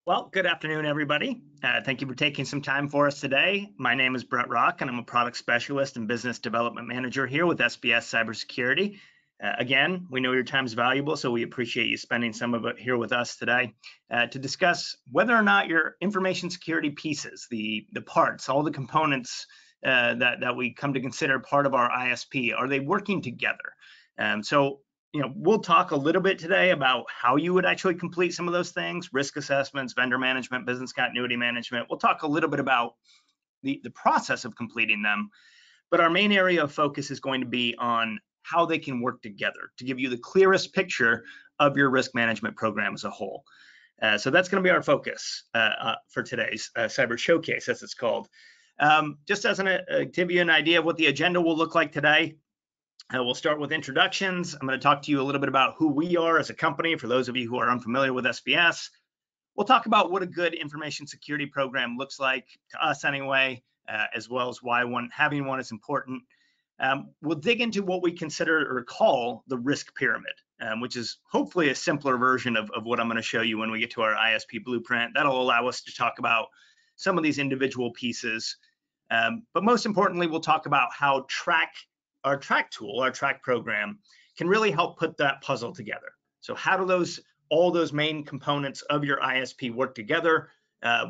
Well, good afternoon, everybody. Thank you for taking some time for us today. My name is Brett Rock, and I'm a product specialist and business development manager here with SBS Cybersecurity. Again, we know your time is valuable, so we appreciate you spending some of it here with us today to discuss whether or not your information security pieces, the parts, all the components that we come to consider part of our ISP, are they working together? We'll talk a little bit today about how you would actually complete some of those things: risk assessments, vendor management, business continuity management. We'll talk a little bit about the process of completing them, but our main area of focus is going to be on how they can work together to give you the clearest picture of your risk management program as a whole. So that's going to be our focus for today's Cyber Showcase, as it's called. Just as give you an idea of what the agenda will look like today, we'll start with introductions. I'm going to talk to you a little bit about who we are as a company, for those of you who are unfamiliar with SBS. We'll talk about what a good information security program looks like, to us anyway, as well as why having one is important. We'll dig into what we consider or call the risk pyramid, which is hopefully a simpler version of what I'm going to show you when we get to our ISP blueprint. That'll allow us to talk about some of these individual pieces. But most importantly, we'll talk about how our track tool, our track program, can really help put that puzzle together. So how do all those main components of your ISP work together,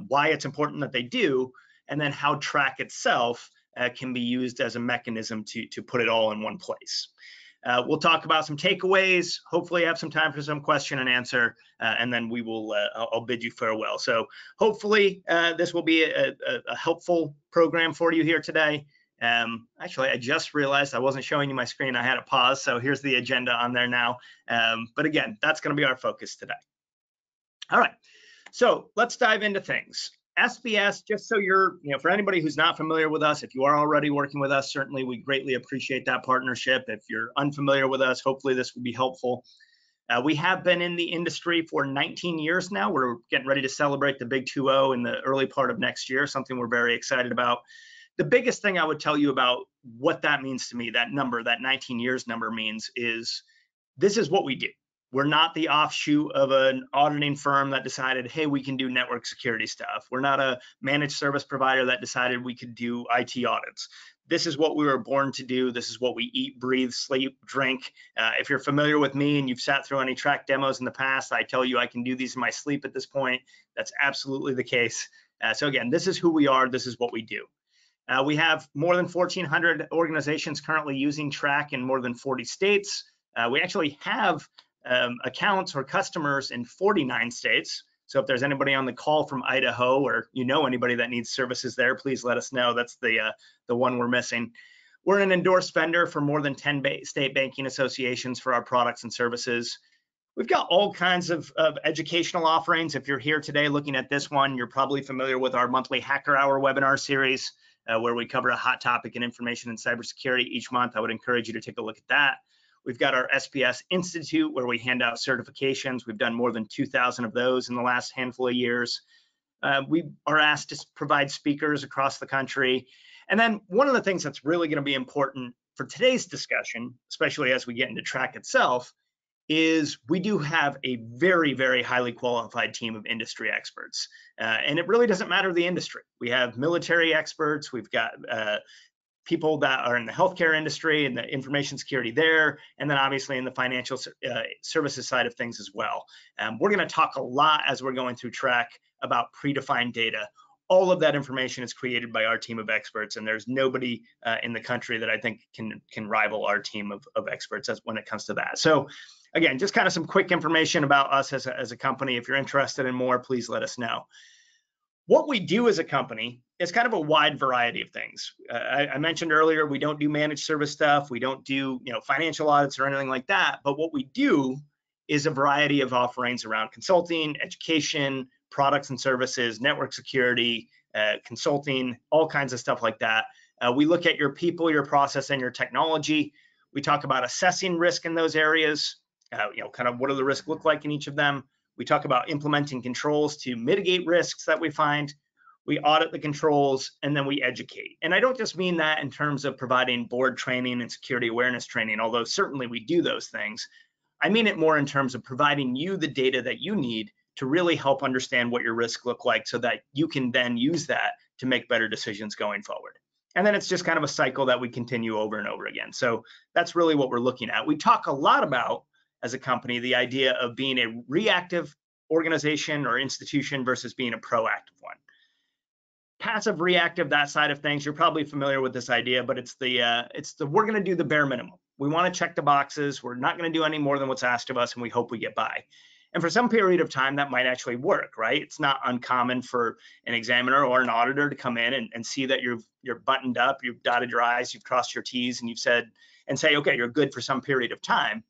why it's important that they do, and then how track itself can be used as a mechanism to put it all in one place. We'll talk about some takeaways, hopefully have some time for some question and answer, and then I'll bid you farewell. So hopefully this will be a helpful program for you here today. Actually, I just realized I wasn't showing you my screen. I had a pause, so here's the agenda on there now. But again, that's going to be our focus today. All right, so let's dive into things. SBS, just so for anybody who's not familiar with us, if you are already working with us, certainly we greatly appreciate that partnership. If you're unfamiliar with us, hopefully this will be helpful. We have been in the industry for 19 years now. We're getting ready to celebrate the big 2-0 in the early part of next year, something we're very excited about. The biggest thing I would tell you about what that means to me, that number, that 19 years number means, is this is what we do. We're not the offshoot of an auditing firm that decided, hey, we can do network security stuff. We're not a managed service provider that decided we could do IT audits. This is what we were born to do. This is what we eat, breathe, sleep, drink. If you're familiar with me and you've sat through any track demos in the past, I tell you I can do these in my sleep at this point. That's absolutely the case. So again, this is who we are. This is what we do. We have more than 1,400 organizations currently using track in more than 40 states. We actually have accounts or customers in 49 states. So if there's anybody on the call from Idaho, or anybody that needs services there, please let us know. That's the one we're missing. We're an endorsed vendor for more than 10 state banking associations for our products and services. We've got all kinds of educational offerings. If you're here today looking at this one, you're probably familiar with our monthly Hacker Hour webinar series, where we cover a hot topic in information and cybersecurity each month. I would encourage you to take a look at that. We've got our SBS Institute, where we hand out certifications. We've done more than 2,000 of those in the last handful of years. We are asked to provide speakers across the country. And then one of the things that's really going to be important for today's discussion, especially as we get into track itself, is we do have a very, very highly qualified team of industry experts. And it really doesn't matter the industry. We have military experts. We've got people that are in the healthcare industry and the information security there, and then obviously in the financial services side of things as well. We're going to talk a lot as we're going through track about predefined data. All of that information is created by our team of experts, and there's nobody in the country that I think can rival our team of experts when it comes to that. So again, just kind of some quick information about us as a company. If you're interested in more, please let us know. What we do as a company is kind of a wide variety of things. I mentioned earlier, we don't do managed service stuff. We don't do financial audits or anything like that. But what we do is a variety of offerings around consulting, education, products and services, network security, consulting, all kinds of stuff like that. We look at your people, your process, and your technology. We talk about assessing risk in those areas. Kind of what do the risks look like in each of them. We talk about implementing controls to mitigate risks that we find. We audit the controls, and then we educate. And I don't just mean that in terms of providing board training and security awareness training, although certainly we do those things. I mean it more in terms of providing you the data that you need to really help understand what your risks look like so that you can then use that to make better decisions going forward. And then it's just kind of a cycle that we continue over and over again. So that's really what we're looking at. We talk a lot about, as a company, the idea of being a reactive organization or institution versus being a proactive one. Passive, reactive, that side of things, you're probably familiar with this idea, but it's the we're going to do the bare minimum. We want to check the boxes. We're not going to do any more than what's asked of us, and we hope we get by. And for some period of time, that might actually work, right? It's not uncommon for an examiner or an auditor to come in and see that you're buttoned up, you've dotted your I's, you've crossed your T's, and you've said, and say, okay, you're good for some period of time.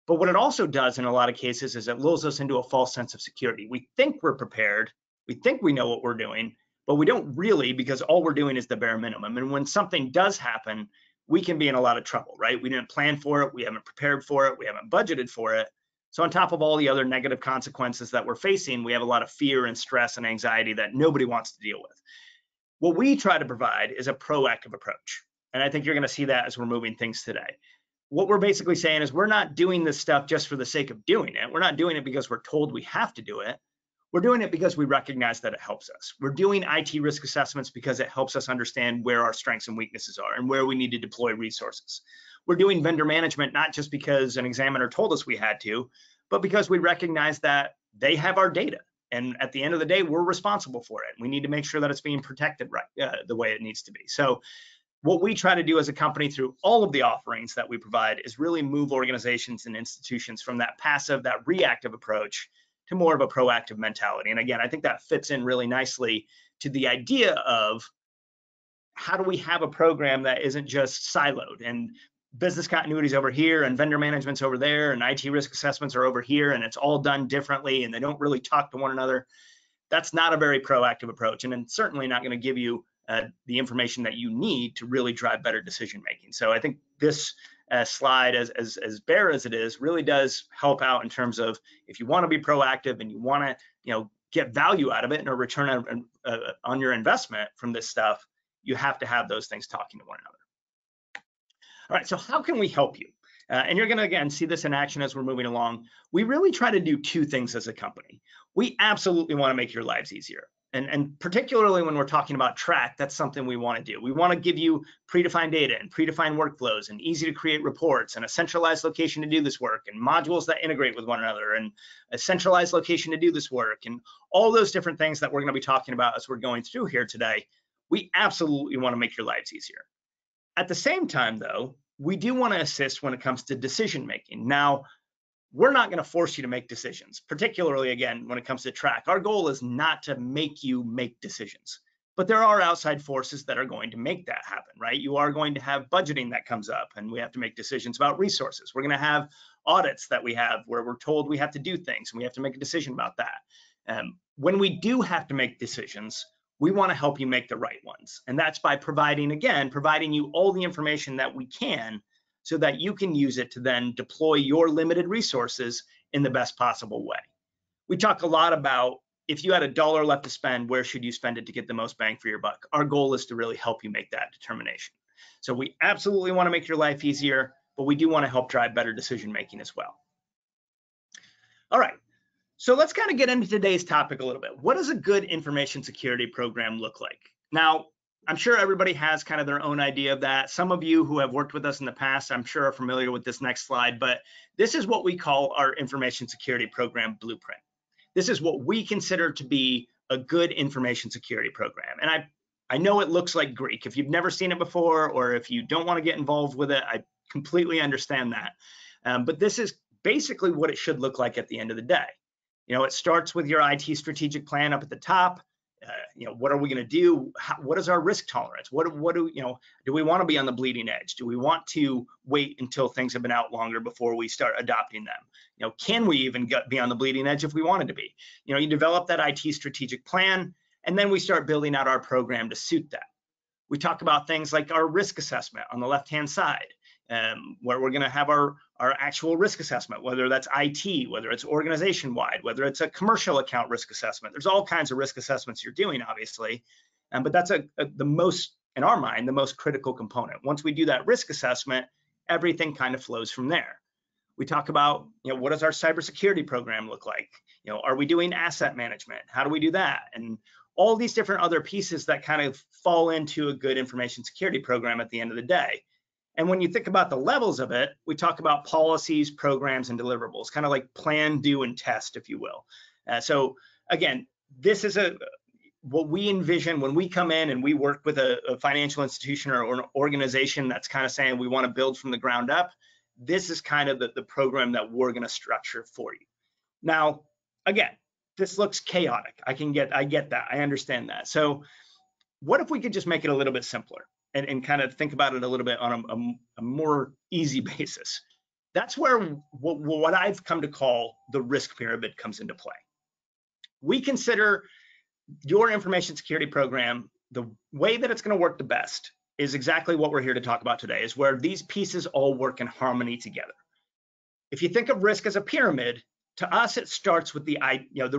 But what it also does in a lot of cases is it lulls us into a false sense of security. We think we're prepared, we think we know what we're doing, but we don't really, because all we're doing is the bare minimum. And when something does happen, we can be in a lot of trouble, right? We didn't plan for it, we haven't prepared for it, we haven't budgeted for it. So on top of all the other negative consequences that we're facing, we have a lot of fear and stress and anxiety that nobody wants to deal with. What we try to provide is a proactive approach. And I think you're going to see that as we're moving things today. What we're basically saying is we're not doing this stuff just for the sake of doing it. We're not doing it because we're told we have to do it. We're doing it because we recognize that it helps us. We're doing IT risk assessments because it helps us understand where our strengths and weaknesses are and where we need to deploy resources. We're doing vendor management not just because an examiner told us we had to, but because we recognize that they have our data. And at the end of the day, we're responsible for it. We need to make sure that it's being protected right, the way it needs to be. So what we try to do as a company through all of the offerings that we provide is really move organizations and institutions from that passive, that reactive approach to more of a proactive mentality. And again, I think that fits in really nicely to the idea of how do we have a program that isn't just siloed and business continuity is over here and vendor management's over there and IT risk assessments are over here and it's all done differently and they don't really talk to one another. That's not a very proactive approach, and it's certainly not going to give you the information that you need to really drive better decision making. So I think this slide, as bare as it is, really does help out in terms of if you want to be proactive and you want to get value out of it and a return on your investment from this stuff, you have to have those things talking to one another. All right, so how can we help you? And you're going to, again, see this in action as we're moving along. We really try to do two things as a company. We absolutely want to make your lives easier. And particularly when we're talking about Track, that's something we want to do. We want to give you predefined data and predefined workflows and easy to create reports and a centralized location to do this work and modules that integrate with one another and a centralized location to do this work and all those different things that we're going to be talking about as we're going through here today. We absolutely want to make your lives easier. At the same time, though, we do want to assist when it comes to decision making. Now, we're not going to force you to make decisions, particularly, again, when it comes to Track. Our goal is not to make you make decisions, but there are outside forces that are going to make that happen, right? You are going to have budgeting that comes up, and we have to make decisions about resources. We're going to have audits that we have where we're told we have to do things, and we have to make a decision about that. When we do have to make decisions, we want to help you make the right ones. And that's by providing you all the information that we can so that you can use it to then deploy your limited resources in the best possible way. We talk a lot about if you had $1 left to spend, where should you spend it to get the most bang for your buck? Our goal is to really help you make that determination. So we absolutely want to make your life easier, but we do want to help drive better decision making as well. All right. So let's kind of get into today's topic a little bit. What does a good information security program look like? Now, I'm sure everybody has kind of their own idea of that. Some of you who have worked with us in the past, I'm sure are familiar with this next slide, but this is what we call our information security program blueprint. This is what we consider to be a good information security program. And I know it looks like Greek. If you've never seen it before, or if you don't want to get involved with it, I completely understand that. But this is basically what it should look like at the end of the day. It starts with your IT strategic plan up at the top. What are we going to do? What is our risk tolerance? Do we want to be on the bleeding edge? Do we want to wait until things have been out longer before we start adopting them? Can we even be on the bleeding edge if we wanted to be? You develop that IT strategic plan, and then we start building out our program to suit that. We talk about things like our risk assessment on the left-hand side, where we're going to have our actual risk assessment, whether that's IT, whether it's organization-wide, whether it's a commercial account risk assessment. There's all kinds of risk assessments you're doing, obviously, but that's the most, in our mind, the most critical component. Once we do that risk assessment, everything kind of flows from there. We talk about, what does our cybersecurity program look like? Are we doing asset management? How do we do that? And all these different other pieces that kind of fall into a good information security program at the end of the day. And when you think about the levels of it, we talk about policies, programs, and deliverables, kind of like plan, do, and test, if you will. So again, this is what we envision when we come in and we work with a financial institution or an organization that's kind of saying we want to build from the ground up. This is kind of the program that we're going to structure for you. Now, again, this looks chaotic. I get that. I understand that. So what if we could just make it a little bit simpler and kind of think about it a little bit on a more easy basis? That's where what I've come to call the risk pyramid comes into play. We consider your information security program, the way that it's going to work the best is exactly what we're here to talk about today, is where these pieces all work in harmony together. If you think of risk as a pyramid, to us, it starts with the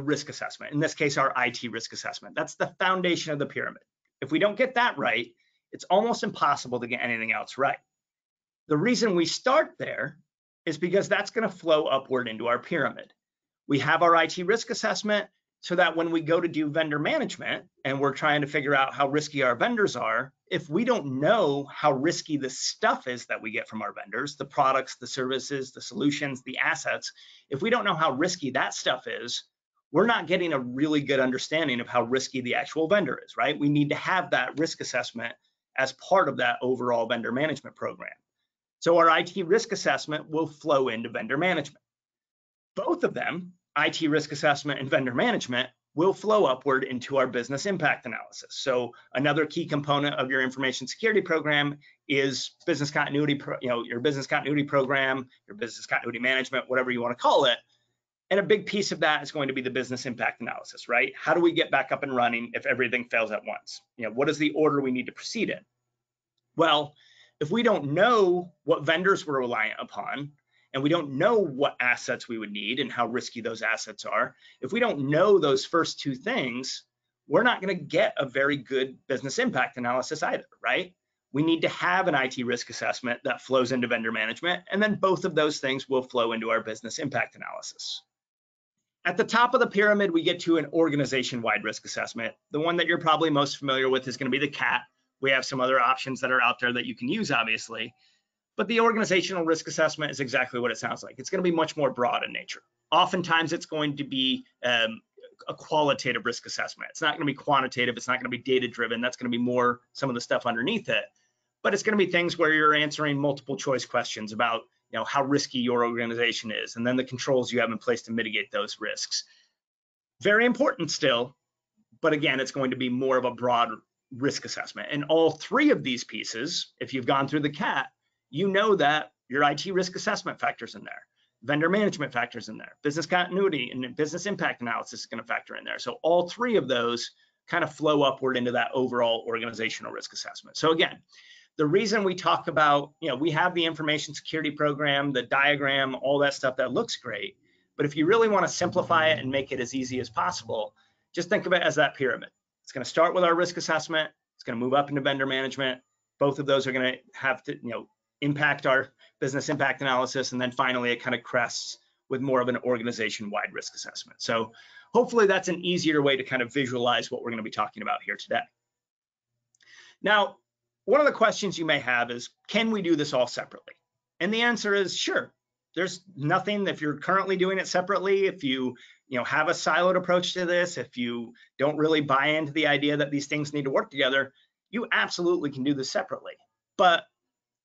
risk assessment. In this case, our IT risk assessment. That's the foundation of the pyramid. If we don't get that right, it's almost impossible to get anything else right. The reason we start there is because that's going to flow upward into our pyramid. We have our IT risk assessment so that when we go to do vendor management and we're trying to figure out how risky our vendors are, if we don't know how risky the stuff is that we get from our vendors, the products, the services, the solutions, the assets, if we don't know how risky that stuff is, we're not getting a really good understanding of how risky the actual vendor is, right? We need to have that risk assessment as part of that overall vendor management program. So our IT risk assessment will flow into vendor management. Both of them, IT risk assessment and vendor management, will flow upward into our business impact analysis. So another key component of your information security program is business continuity, your business continuity program, your business continuity management, whatever you want to call it. And a big piece of that is going to be the business impact analysis, right? How do we get back up and running if everything fails at once? What is the order we need to proceed in? Well, if we don't know what vendors we're reliant upon, and we don't know what assets we would need and how risky those assets are, if we don't know those first two things, we're not going to get a very good business impact analysis either, right? We need to have an IT risk assessment that flows into vendor management, and then both of those things will flow into our business impact analysis. At the top of the pyramid, we get to an organization-wide risk assessment. The one that you're probably most familiar with is going to be the CAT. We have some other options that are out there that you can use, obviously. But the organizational risk assessment is exactly what it sounds like. It's going to be much more broad in nature. Oftentimes, it's going to be a qualitative risk assessment. It's not going to be quantitative. It's not going to be data-driven. That's going to be more some of the stuff underneath it. But it's going to be things where you're answering multiple choice questions about how risky your organization is, and then the controls you have in place to mitigate those risks. Very important still, but again, it's going to be more of a broad risk assessment. And all three of these pieces, if you've gone through the CAT, you know that your IT risk assessment factors in there, vendor management factors in there, business continuity and business impact analysis is going to factor in there. So all three of those kind of flow upward into that overall organizational risk assessment. So again, the reason we talk about, we have the information security program, the diagram, all that stuff that looks great, but if you really want to simplify it and make it as easy as possible, just think of it as that pyramid. It's going to start with our risk assessment. It's going to move up into vendor management. Both of those are going to have to, impact our business impact analysis. And then finally, it kind of crests with more of an organization-wide risk assessment. So hopefully that's an easier way to kind of visualize what we're going to be talking about here today. Now, one of the questions you may have is, can we do this all separately? And the answer is sure. There's nothing, if you're currently doing it separately, if you have a siloed approach to this, if you don't really buy into the idea that these things need to work together, you absolutely can do this separately. But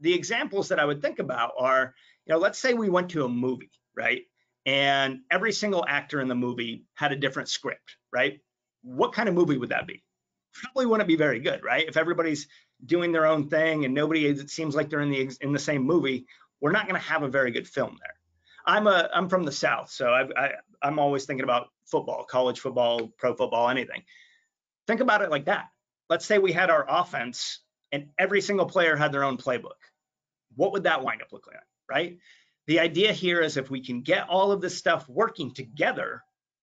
the examples that I would think about are, let's say we went to a movie, right? And every single actor in the movie had a different script, right? What kind of movie would that be? Probably wouldn't be very good, right? If everybody's doing their own thing and nobody, it seems like they're in the same movie, we're not going to have a very good film there. I'm from the South, so I'm always thinking about football, college football, pro football, anything. Think about it like that. Let's say we had our offense and every single player had their own playbook. What would that wind up looking like, right? The idea here is if we can get all of this stuff working together,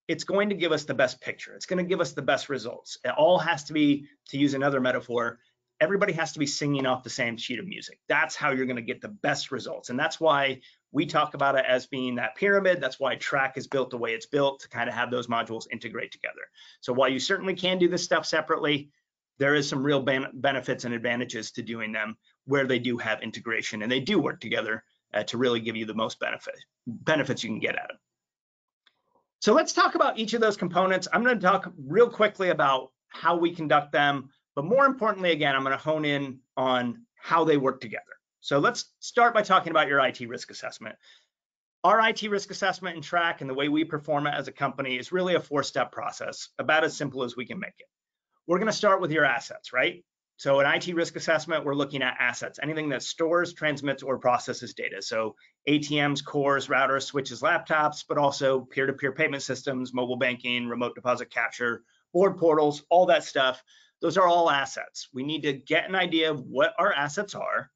it's going to give us the best picture. It's going to give us the best results. It all has to be, to use another metaphor, everybody has to be singing off the same sheet of music. That's how you're going to get the best results. And that's why We talk about it as being that pyramid. That's why Track is built the way it's built, to kind of have those modules integrate together. So while you certainly can do this stuff separately, there is some real benefits and advantages to doing them where they do have integration and they do work together to really give you the most benefits you can get out of it. So let's talk about each of those components. I'm going to talk real quickly about how we conduct them, but more importantly, again, I'm going to hone in on how they work together. So let's start by talking about your IT risk assessment. Our IT risk assessment and Track and the way we perform it as a company is really a 4-step process, about as simple as we can make it. We're going to start with your assets, right? So an IT risk assessment, we're looking at assets, anything that stores, transmits, or processes data. So ATMs, cores, routers, switches, laptops, but also peer-to-peer payment systems, mobile banking, remote deposit capture, board portals, all that stuff. Those are all assets. We need to get an idea of what our assets are,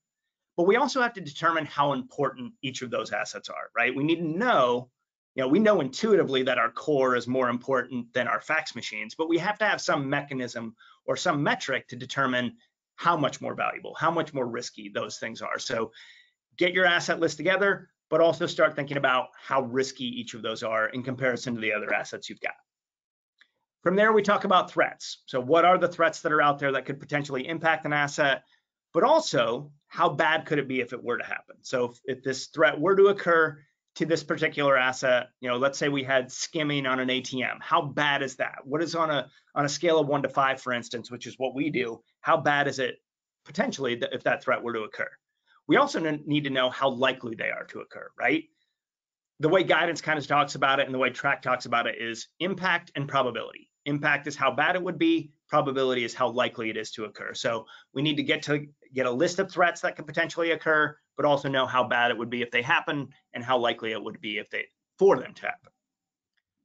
but we also have to determine how important each of those assets are, right? We need to know, we know intuitively that our core is more important than our fax machines, but we have to have some mechanism or some metric to determine how much more valuable, how much more risky those things are. So get your asset list together, but also start thinking about how risky each of those are in comparison to the other assets you've got. From there, we talk about threats. So what are the threats that are out there that could potentially impact an asset, but also how bad could it be if it were to happen? So if this threat were to occur to this particular asset, let's say we had skimming on an ATM. How bad is that? What is on a scale of 1 to 5, for instance, which is what we do, how bad is it potentially if that threat were to occur? We also need to know how likely they are to occur, right? The way guidance kind of talks about it and the way Track talks about it is impact and probability. Impact is how bad it would be. Probability is how likely it is to occur. So we need to get a list of threats that could potentially occur, but also know how bad it would be if they happen and how likely it would be for them to happen.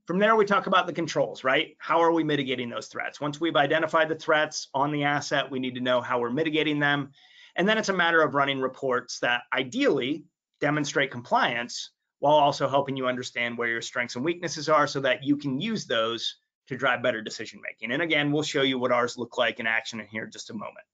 From there, we talk about the controls, right? How are we mitigating those threats? Once we've identified the threats on the asset, we need to know how we're mitigating them. And then it's a matter of running reports that ideally demonstrate compliance while also helping you understand where your strengths and weaknesses are so that you can use those to drive better decision making. And again, we'll show you what ours look like in action in here in just a moment.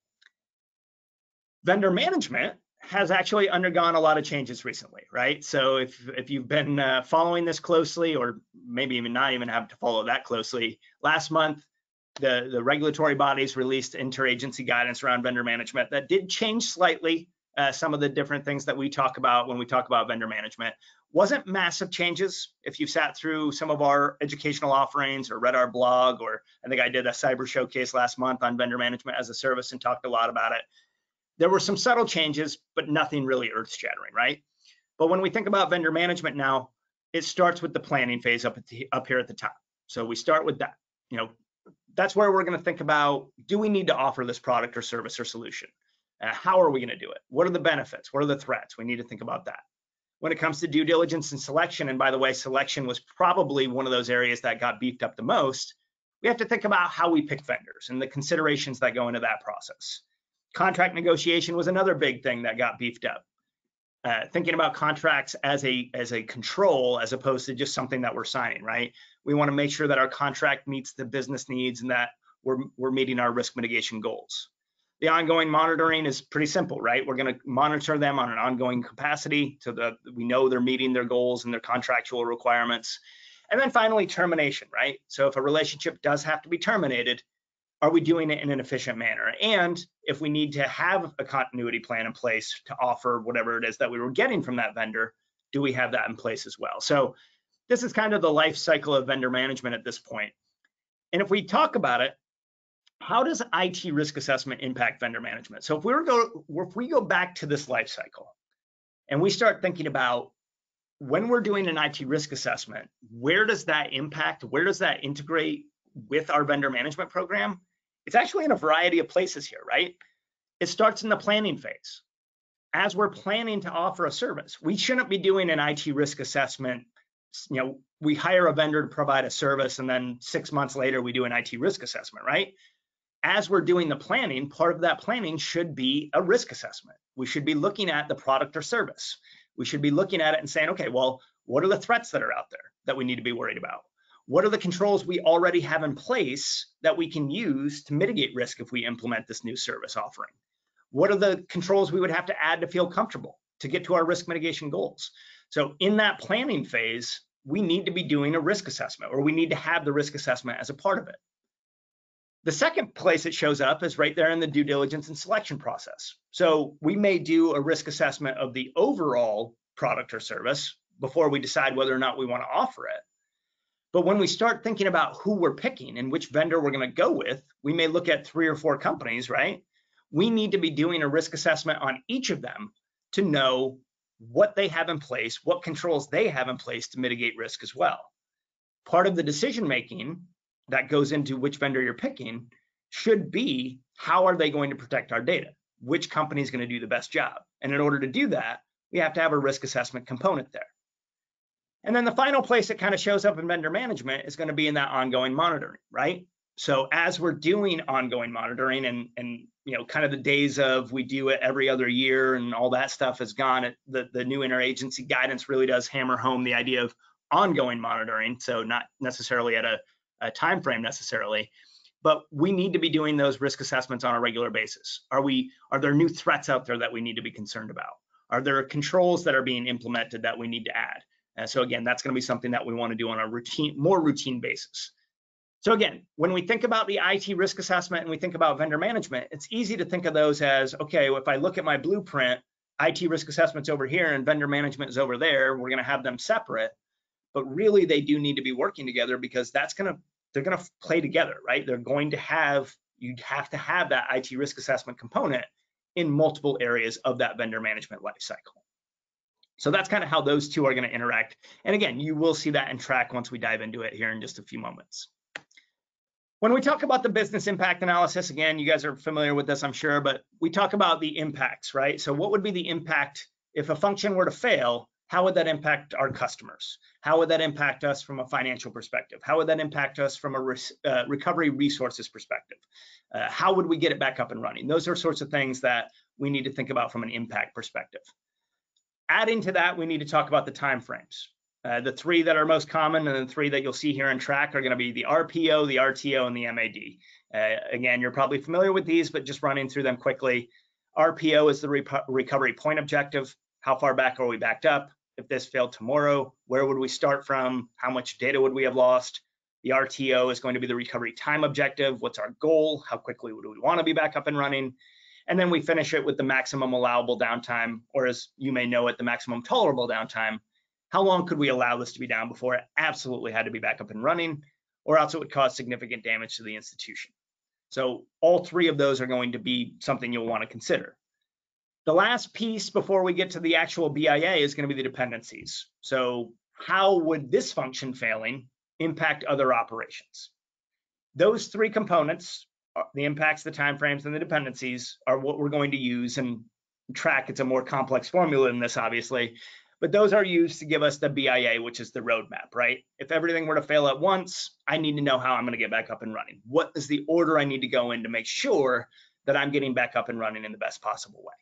Vendor management has actually undergone a lot of changes recently, right? So if you've been following this closely, or maybe even not even have to follow that closely, last month, the regulatory bodies released interagency guidance around vendor management that did change slightly some of the different things that we talk about when we talk about vendor management. Wasn't massive changes. If you've sat through some of our educational offerings or read our blog, or I think I did a cyber showcase last month on vendor management as a service and talked a lot about it. There were some subtle changes, but nothing really earth-shattering, right? But when we think about vendor management now, it starts with the planning phase up here at the top. So we start with that. That's where we're going to think about, do we need to offer this product or service or solution? How are we going to do it? What are the benefits? What are the threats? We need to think about that. When it comes to due diligence and selection, and by the way, selection was probably one of those areas that got beefed up the most, we have to think about how we pick vendors and the considerations that go into that process. Contract negotiation was another big thing that got beefed up. Thinking about contracts as a control as opposed to just something that we're signing, right? We want to make sure that our contract meets the business needs and that we're meeting our risk mitigation goals. The ongoing monitoring is pretty simple, right? We're going to monitor them on an ongoing capacity so that we know they're meeting their goals and their contractual requirements. And then finally, termination, right? So if a relationship does have to be terminated, are we doing it in an efficient manner? And if we need to have a continuity plan in place to offer whatever it is that we were getting from that vendor, do we have that in place as well? So this is kind of the life cycle of vendor management at this point. And if we talk about it, how does IT risk assessment impact vendor management? So if we go back to this life cycle and we start thinking about when we're doing an IT risk assessment, where does that impact? Where does that integrate with our vendor management program? It's actually in a variety of places here, right? It starts in the planning phase. As we're planning to offer a service, we shouldn't be doing an IT risk assessment. We hire a vendor to provide a service and then 6 months later we do an IT risk assessment, right? As we're doing the planning, part of that planning should be a risk assessment. We should be looking at the product or service. We should be looking at it and saying, okay, well, what are the threats that are out there that we need to be worried about? What are the controls we already have in place that we can use to mitigate risk if we implement this new service offering? What are the controls we would have to add to feel comfortable? to get to our risk mitigation goals. So in that planning phase, we need to be doing a risk assessment, or we need to have the risk assessment as a part of it. The second place it shows up is right there in the due diligence and selection process. So we may do a risk assessment of the overall product or service before we decide whether or not we want to offer it. But when we start thinking about who we're picking and which vendor we're going to go with, we may look at 3 or 4 companies, right? We need to be doing a risk assessment on each of them to know what they have in place, what controls they have in place to mitigate risk as well. Part of the decision-making that goes into which vendor you're picking should be, how are they going to protect our data? Which company is going to do the best job? And in order to do that, we have to have a risk assessment component there. And then the final place it kind of shows up in vendor management is going to be in that ongoing monitoring, right? So as we're doing ongoing monitoring and kind of the days of we do it every other year and all that stuff is gone, the new interagency guidance really does hammer home the idea of ongoing monitoring. So not necessarily at a time frame necessarily, but we need to be doing those risk assessments on a regular basis. Are there new threats out there that we need to be concerned about? Are there controls that are being implemented that we need to add? So again, that's going to be something that we want to do on a more routine basis. So again, when we think about the IT risk assessment and we think about vendor management, it's easy to think of those as, okay, well, if I look at my blueprint, IT risk assessment's over here and vendor management is over there, we're going to have them separate. But really, they do need to be working together because they're going to play together, right? You'd have to have that IT risk assessment component in multiple areas of that vendor management lifecycle. So that's kind of how those two are going to interact. And again, you will see that in Track once we dive into it here in just a few moments. When we talk about the business impact analysis, again, you guys are familiar with this, I'm sure, but we talk about the impacts, right? So what would be the impact if a function were to fail? How would that impact our customers? How would that impact us from a financial perspective? How would that impact us from a recovery resources perspective? How would we get it back up and running? Those are sorts of things that we need to think about from an impact perspective. Adding to that, we need to talk about the timeframes. The 3 that are most common and the 3 that you'll see here in Track are going to be the RPO, the RTO, and the MAD. Again, you're probably familiar with these, but just running through them quickly. RPO is the recovery point objective. How far back are we backed up? If this failed tomorrow, where would we start from? How much data would we have lost? The RTO is going to be the recovery time objective. What's our goal? How quickly would we want to be back up and running? And then we finish it with the maximum allowable downtime, or as you may know it, the maximum tolerable downtime. How long could we allow this to be down before it absolutely had to be back up and running, or else it would cause significant damage to the institution? So all 3 of those are going to be something you'll want to consider. The last piece before we get to the actual BIA is going to be the dependencies. So how would this function failing impact other operations? Those 3 components, the impacts, the timeframes, and the dependencies, are what we're going to use. And Track, it's a more complex formula than this, obviously, but those are used to give us the BIA, which is the roadmap, right? If everything were to fail at once, I need to know how I'm going to get back up and running. What is the order I need to go in to make sure that I'm getting back up and running in the best possible way?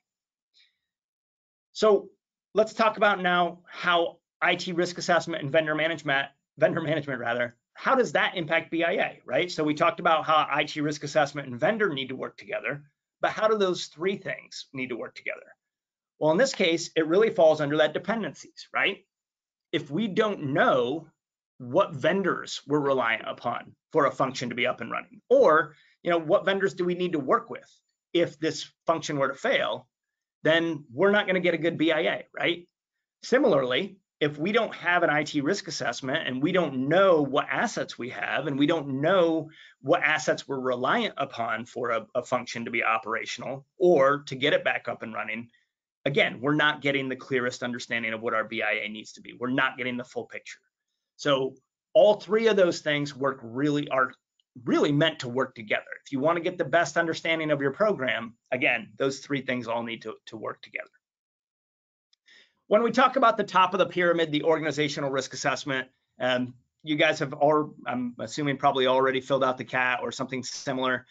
So let's talk about now how IT risk assessment and vendor management, how does that impact BIA, right? So we talked about how IT risk assessment and vendor need to work together, but how do those 3 things need to work together? Well, in this case, it really falls under that dependencies, right? If we don't know what vendors we're reliant upon for a function to be up and running, or what vendors do we need to work with if this function were to fail, then we're not going to get a good BIA, right? Similarly, if we don't have an IT risk assessment and we don't know what assets we have and we don't know what assets we're reliant upon for a function to be operational or to get it back up and running, again, we're not getting the clearest understanding of what our BIA needs to be. We're not getting the full picture. So all 3 of those things are really meant to work together. If you want to get the best understanding of your program, again, those 3 things all need to work together. When we talk about the top of the pyramid, the organizational risk assessment, you guys have I'm assuming probably already filled out the CAT or something similar.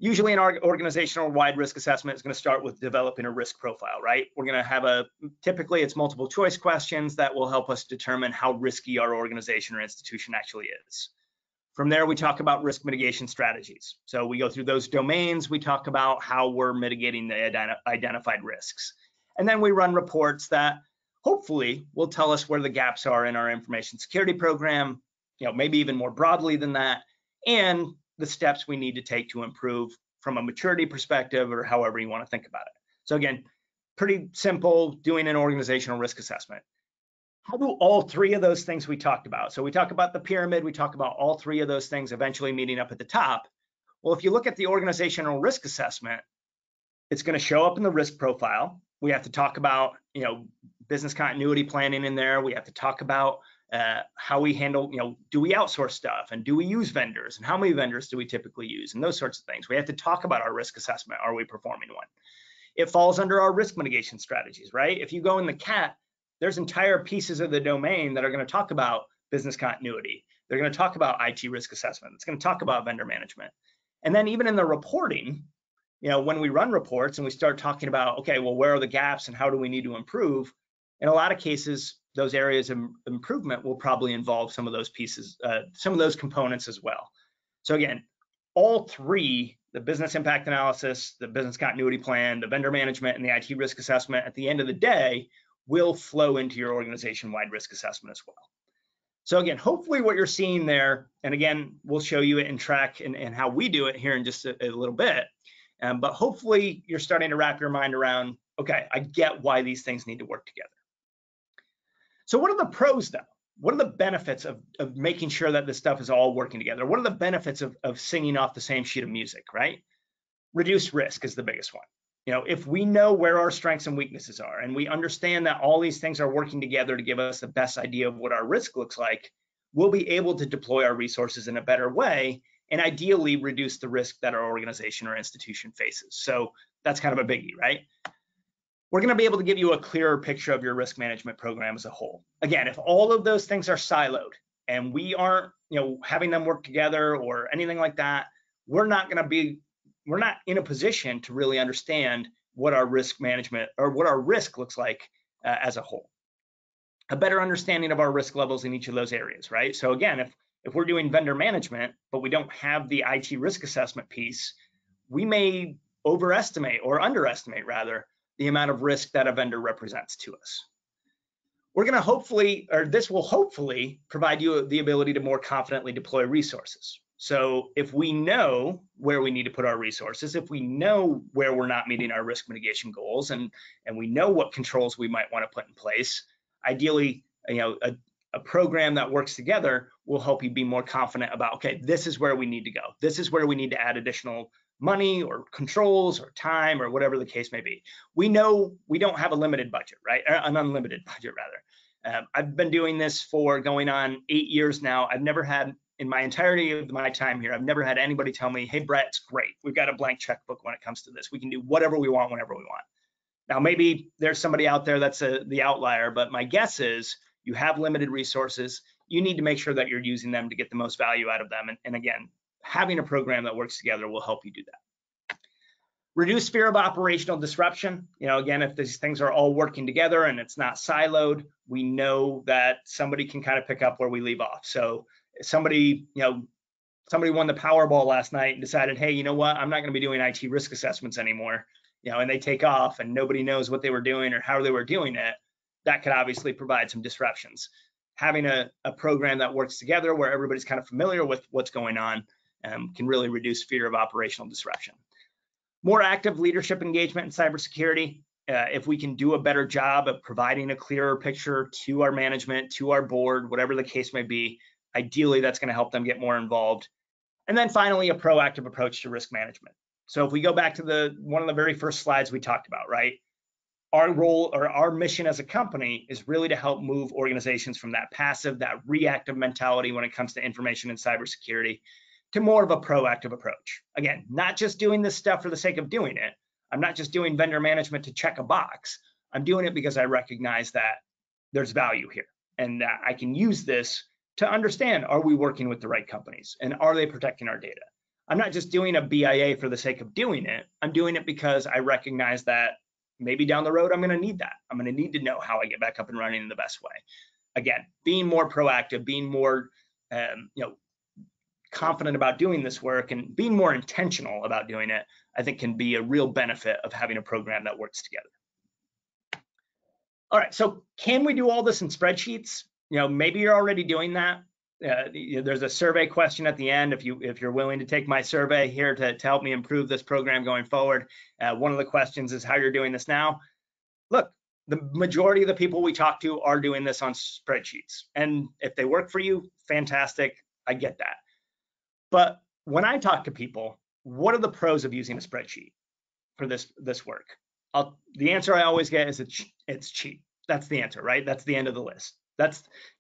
Usually an organizational wide risk assessment is going to start with developing a risk profile, right? We're going to have typically it's multiple choice questions that will help us determine how risky our organization or institution actually is. From there, we talk about risk mitigation strategies. So we go through those domains, we talk about how we're mitigating the identified risks. And then we run reports that hopefully will tell us where the gaps are in our information security program, maybe even more broadly than that, and the steps we need to take to improve from a maturity perspective, or however you want to think about it. So again, pretty simple, doing an organizational risk assessment. How do all three of those things we talked about? So we talk about the pyramid, we talk about all three of those things eventually meeting up at the top. Well, if you look at the organizational risk assessment, it's going to show up in the risk profile. We have to talk about, business continuity planning in there. We have to talk about how we handle, do we outsource stuff, and do we use vendors, and how many vendors do we typically use, and those sorts of things. We have to talk about our risk assessment. Are we performing one? It falls under our risk mitigation strategies, right? If you go in the CAT, there's entire pieces of the domain that are going to talk about business continuity. They're going to talk about IT risk assessment. It's going to talk about vendor management. And then even in the reporting, when we run reports and we start talking about, okay, well, where are the gaps and how do we need to improve? In a lot of cases, those areas of improvement will probably involve some of those pieces, some of those components as well. So again, all three, the business impact analysis, the business continuity plan, the vendor management, and the IT risk assessment, at the end of the day, will flow into your organization-wide risk assessment as well. So again, hopefully what you're seeing there, and again, we'll show you it in track and how we do it here in just a little bit, but hopefully you're starting to wrap your mind around, okay, I get why these things need to work together. So what are the pros though? What are the benefits of making sure that this stuff is all working together? What are the benefits of singing off the same sheet of music, right? Reduced risk is the biggest one. If we know where our strengths and weaknesses are, and we understand that all these things are working together to give us the best idea of what our risk looks like, we'll be able to deploy our resources in a better way and ideally reduce the risk that our organization or institution faces. So that's kind of a biggie, right? We're going to be able to give you a clearer picture of your risk management program as a whole. Again, if all of those things are siloed and we aren't, having them work together or anything like that, we're not in a position to really understand what our risk management or what our risk looks like as a whole. A better understanding of our risk levels in each of those areas, right? So again, if we're doing vendor management, but we don't have the IT risk assessment piece, we may overestimate or underestimate rather the amount of risk that a vendor represents to us. We're going to hopefully, or this will hopefully provide you the ability to more confidently deploy resources. So if we know where we need to put our resources, if we know where we're not meeting our risk mitigation goals, and we know what controls we might want to put in place, ideally, a program that works together will help you be more confident about, okay, this is where we need to go. This is where we need to add additional money or controls or time or whatever the case may be. We know we don't have a limited budget, right? An unlimited budget rather. I've been doing this for going on 8 years now. I've never had, in my entirety of my time here, I've never had anybody tell me, hey, Brett, it's great. We've got a blank checkbook when it comes to this. We can do whatever we want, whenever we want. Now, maybe there's somebody out there that's the outlier, but my guess is you have limited resources. You need to make sure that you're using them to get the most value out of them. And again, having a program that works together will help you do that. Reduce fear of operational disruption. Again, if these things are all working together and it's not siloed, we know that somebody can kind of pick up where we leave off. So somebody won the Powerball last night and decided, hey, you know what? I'm not going to be doing IT risk assessments anymore. And they take off and nobody knows what they were doing or how they were doing it. That could obviously provide some disruptions. Having a program that works together where everybody's kind of familiar with what's going on can really reduce fear of operational disruption. More active leadership engagement in cybersecurity. If we can do a better job of providing a clearer picture to our management, to our board, whatever the case may be, ideally that's going to help them get more involved. And then finally, a proactive approach to risk management. So if we go back to one of the very first slides we talked about, right? Our role or our mission as a company is really to help move organizations from that passive, that reactive mentality when it comes to information and cybersecurity to more of a proactive approach. Again, not just doing this stuff for the sake of doing it. I'm not just doing vendor management to check a box. I'm doing it because I recognize that there's value here and that I can use this to understand, are we working with the right companies and are they protecting our data? I'm not just doing a BIA for the sake of doing it. I'm doing it because I recognize that maybe down the road, I'm going to need that. I'm going to need to know how I get back up and running in the best way. Again, being more proactive, being more confident about doing this work and being more intentional about doing it, I think can be a real benefit of having a program that works together. All right, so can we do all this in spreadsheets? Maybe you're already doing that. There's a survey question at the end if you're willing to take my survey here to help me improve this program going forward. One of the questions is how you're doing this now. Look, the majority of the people we talk to are doing this on spreadsheets, and if they work for you, fantastic. I get that. But when I talk to people, what are the pros of using a spreadsheet for this work? The answer I always get is it's cheap. That's the answer, right? That's the end of the list.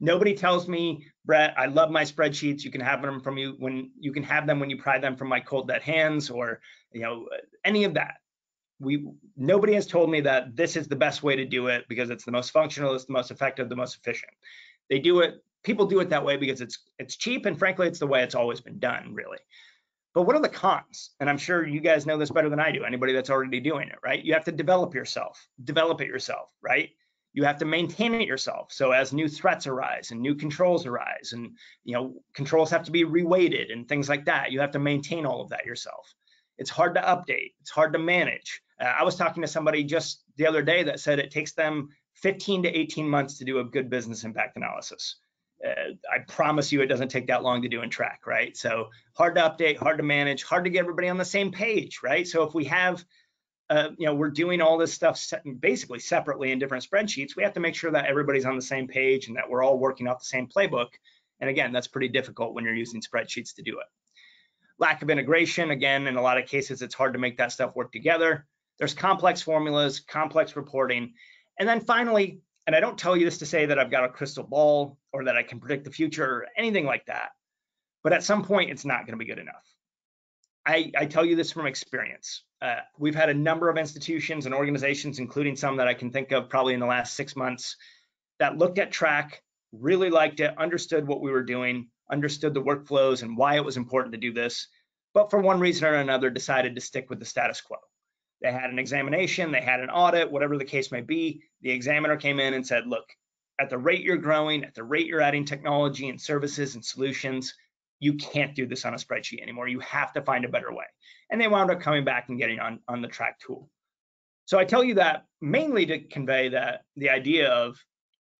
Nobody tells me, Brett, I love my spreadsheets. You can have them from you when you can have them when you pry them from my cold dead hands, or any of that. Nobody has told me that this is the best way to do it because it's the most functional, it's the most effective, the most efficient. People do it that way because it's cheap, and frankly, it's the way it's always been done, really. But what are the cons? And I'm sure you guys know this better than I do, anybody that's already doing it, right? You have to develop it yourself, right? You have to maintain it yourself. So as new threats arise and new controls arise, and controls have to be reweighted and things like that, you have to maintain all of that yourself. It's hard to update. It's hard to manage. I was talking to somebody just the other day that said it takes them 15 to 18 months to do a good business impact analysis. I promise you it doesn't take that long to do and track, right? So hard to update, hard to manage, hard to get everybody on the same page, right? So if we have, we're doing all this stuff basically separately in different spreadsheets, we have to make sure that everybody's on the same page and that we're all working off the same playbook. And again, that's pretty difficult when you're using spreadsheets to do it. Lack of integration, again, in a lot of cases, it's hard to make that stuff work together. There's complex formulas, complex reporting. And then finally, and I don't tell you this to say that I've got a crystal ball or that I can predict the future or anything like that, but at some point, it's not going to be good enough. I tell you this from experience. We've had a number of institutions and organizations, including some that I can think of probably in the last 6 months, that looked at Track, really liked it, understood what we were doing, understood the workflows and why it was important to do this, but for one reason or another decided to stick with the status quo. They had an examination, they had an audit, whatever the case may be. The examiner came in and said, look, at the rate you're growing, at the rate you're adding technology and services and solutions, you can't do this on a spreadsheet anymore. You have to find a better way. And they wound up coming back and getting on the Track tool. So I tell you that mainly to convey that the idea of,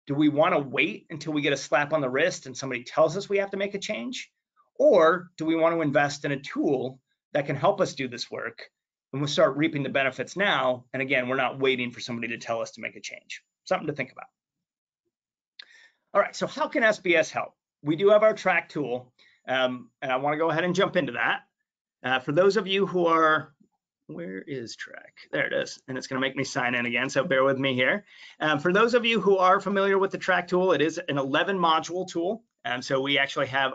do we want to wait until we get a slap on the wrist and somebody tells us we have to make a change? Or do we want to invest in a tool that can help us do this work and we'll start reaping the benefits now? And again, we're not waiting for somebody to tell us to make a change. Something to think about. All right, so how can SBS help? We do have our Track tool, and I want to go ahead and jump into that. For those of you who are, where is Track? There it is, and it's going to make me sign in again, so bear with me here. For those of you who are familiar with the Track tool, it is an 11 module tool. So we actually have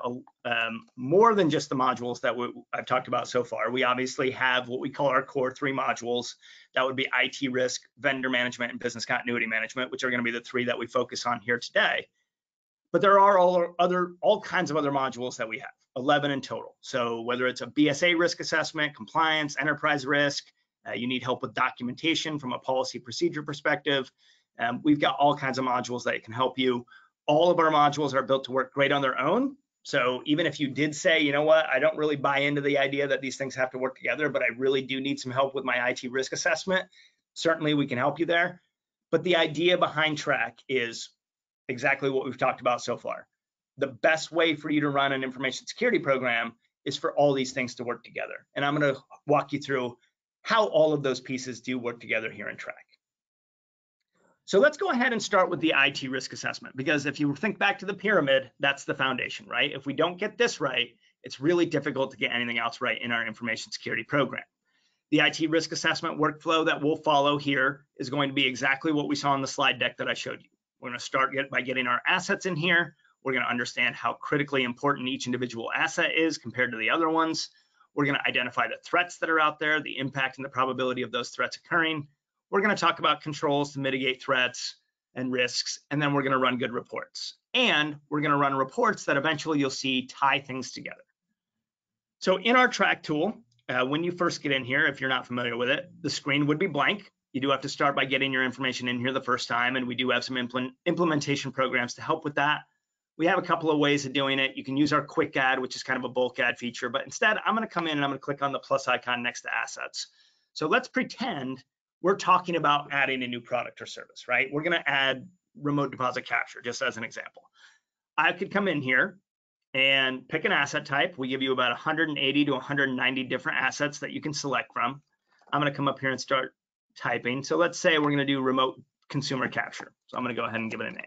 more than just the modules that I've talked about so far. We obviously have what we call our core 3 modules. That would be IT risk, vendor management, and business continuity management, which are going to be the 3 that we focus on here today. But there are all kinds of other modules that we have, 11 in total. So whether it's a BSA risk assessment, compliance, enterprise risk, you need help with documentation from a policy procedure perspective, we've got all kinds of modules that can help you. All of our modules are built to work great on their own. So even if you did say, you know what, I don't really buy into the idea that these things have to work together, but I really do need some help with my IT risk assessment, certainly we can help you there. But the idea behind Track is exactly what we've talked about so far. The best way for you to run an information security program is for all these things to work together. And I'm going to walk you through how all of those pieces do work together here in Track. So let's go ahead and start with the IT risk assessment, because if you think back to the pyramid, that's the foundation, right? If we don't get this right, it's really difficult to get anything else right in our information security program. The IT risk assessment workflow that we'll follow here is going to be exactly what we saw on the slide deck that I showed you. We're going to start by getting our assets in here. We're going to understand how critically important each individual asset is compared to the other ones. We're going to identify the threats that are out there, the impact and the probability of those threats occurring. We're going to talk about controls to mitigate threats and risks, and then we're going to run good reports. And we're going to run reports that eventually you'll see tie things together. So in our Track tool, when you first get in here, if you're not familiar with it, the screen would be blank. You do have to start by getting your information in here the first time, and we do have some implementation programs to help with that. We have a couple of ways of doing it. You can use our quick add, which is kind of a bulk add feature, but instead I'm going to come in and I'm going to click on the plus icon next to assets. So let's pretend we're talking about adding a new product or service, right? We're going to add remote deposit capture, just as an example. I could come in here and pick an asset type. We give you about 180 to 190 different assets that you can select from. I'm going to come up here and start typing. So let's say we're going to do remote consumer capture. So I'm going to go ahead and give it a name.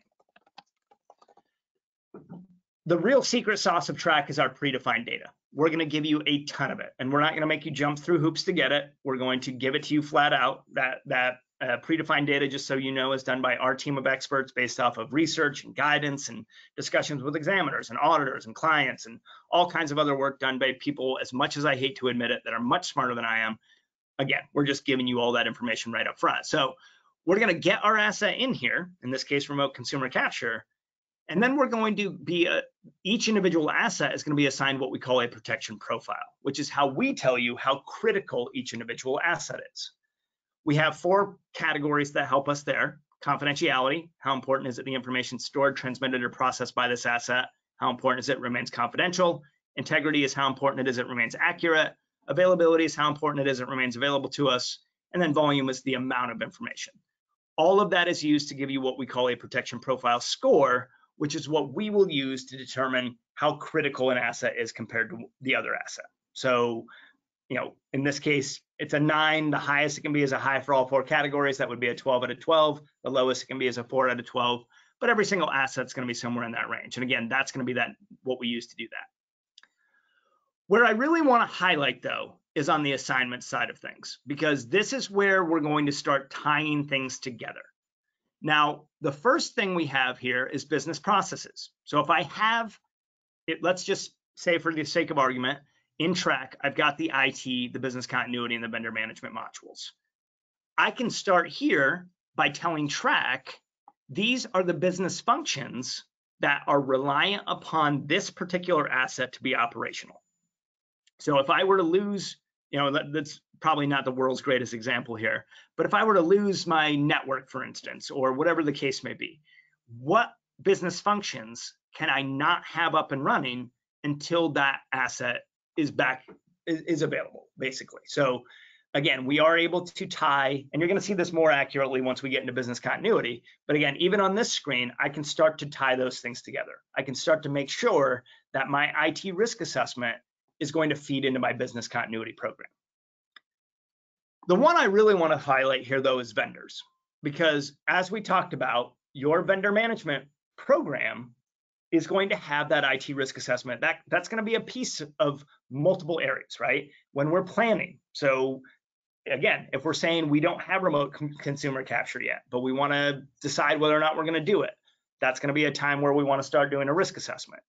The real secret sauce of Track is our predefined data. We're going to give you a ton of it, and we're not going to make you jump through hoops to get it. We're going to give it to you flat out. That predefined data, just so you know, is done by our team of experts based off of research and guidance and discussions with examiners and auditors and clients and all kinds of other work done by people, as much as I hate to admit it, that are much smarter than I am. Again, we're just giving you all that information right up front. So we're going to get our asset in here, in this case, remote consumer capture, and then we're going to be, each individual asset is going to be assigned what we call a protection profile, which is how we tell you how critical each individual asset is. We have 4 categories that help us there. Confidentiality, how important is it the information stored, transmitted, or processed by this asset? How important is it remains confidential? Integrity is how important it is it remains accurate. Availability is how important it is it remains available to us. And then volume is the amount of information. All of that is used to give you what we call a protection profile score, which is what we will use to determine how critical an asset is compared to the other asset. So, you know, in this case, it's a 9. The highest it can be is a high for all 4 categories. That would be a 12 out of 12. The lowest it can be is a 4 out of 12. But every single asset's going to be somewhere in that range. And again, that's going to be what we use to do that. Where I really want to highlight, though, is on the assignment side of things, because this is where we're going to start tying things together. Now, the first thing we have here is business processes. So if I have it, let's just say for the sake of argument, in Track, I've got the IT, the business continuity, and the vendor management modules. I can start here by telling Track, these are the business functions that are reliant upon this particular asset to be operational. So if I were to lose, you know, that's probably not the world's greatest example here, but if I were to lose my network, for instance, or whatever the case may be, what business functions can I not have up and running until that asset is available, basically? So again, we are able to tie, and you're going to see this more accurately once we get into business continuity. But again, even on this screen, I can start to tie those things together. I can start to make sure that my IT risk assessment is going to feed into my business continuity program. The one I really want to highlight here, though, is vendors, because as we talked about, your vendor management program is going to have that IT risk assessment. That's going to be a piece of multiple areas, right? When we're planning. So again, if we're saying we don't have remote consumer capture yet, but we want to decide whether or not we're going to do it, that's going to be a time where we want to start doing a risk assessment.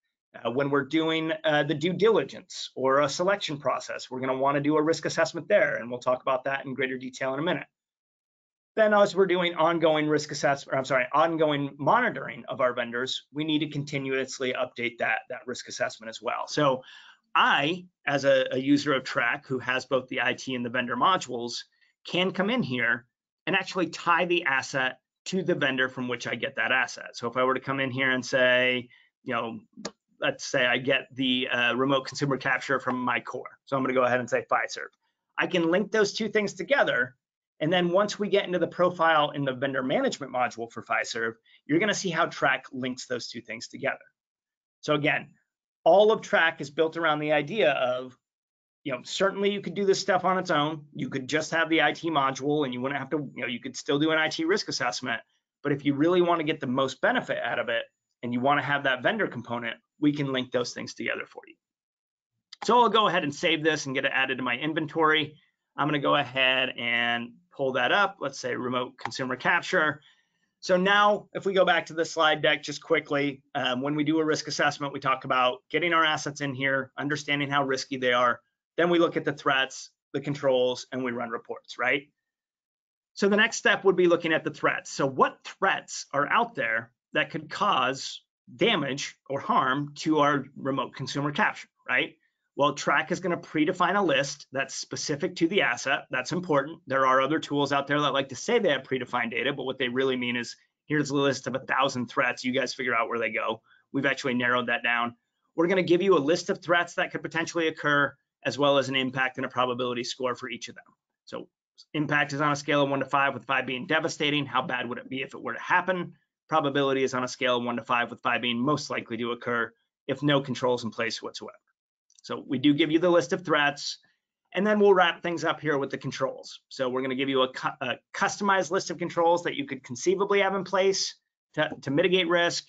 When we're doing the due diligence or a selection process, we're going to want to do a risk assessment there, and we'll talk about that in greater detail in a minute. Then as we're doing ongoing ongoing monitoring of our vendors, we need to continuously update that risk assessment as well. So I, as a user of Track who has both the IT and the vendor modules, can come in here and actually tie the asset to the vendor from which I get that asset. So if I were to come in here and say, you know, let's say I get the remote consumer capture from MyCore. So I'm going to go ahead and say Fiserv. I can link those two things together. And then once we get into the profile in the vendor management module for Fiserv, you're going to see how Track links those two things together. So again, all of Track is built around the idea of, you know, certainly you could do this stuff on its own. You could just have the IT module and you wouldn't have to, you know, you could still do an IT risk assessment. But if you really want to get the most benefit out of it and you want to have that vendor component, we can link those things together for you. So I'll go ahead and save this and get it added to my inventory. I'm going to go ahead and pull that up. Let's say remote consumer capture. So now if we go back to the slide deck just quickly, when we do a risk assessment, we talk about getting our assets in here, understanding how risky they are. Then we look at the threats, the controls, and we run reports, right? So the next step would be looking at the threats. So what threats are out there that could cause damage or harm to our remote consumer capture, right? Well, Track is going to predefine a list that's specific to the asset. That's important. There are other tools out there that like to say they have predefined data, but what they really mean is here's a list of 1,000 threats. You guys figure out where they go. We've actually narrowed that down. We're going to give you a list of threats that could potentially occur, as well as an impact and a probability score for each of them. So Impact is on a scale of 1 to 5, with 5 being devastating. How bad would it be if it were to happen? Probability is on a scale of 1 to 5, with 5 being most likely to occur if no controls in place whatsoever. So we do give you the list of threats, and then we'll wrap things up here with the controls. So we're going to give you a customized list of controls that you could conceivably have in place to mitigate risk.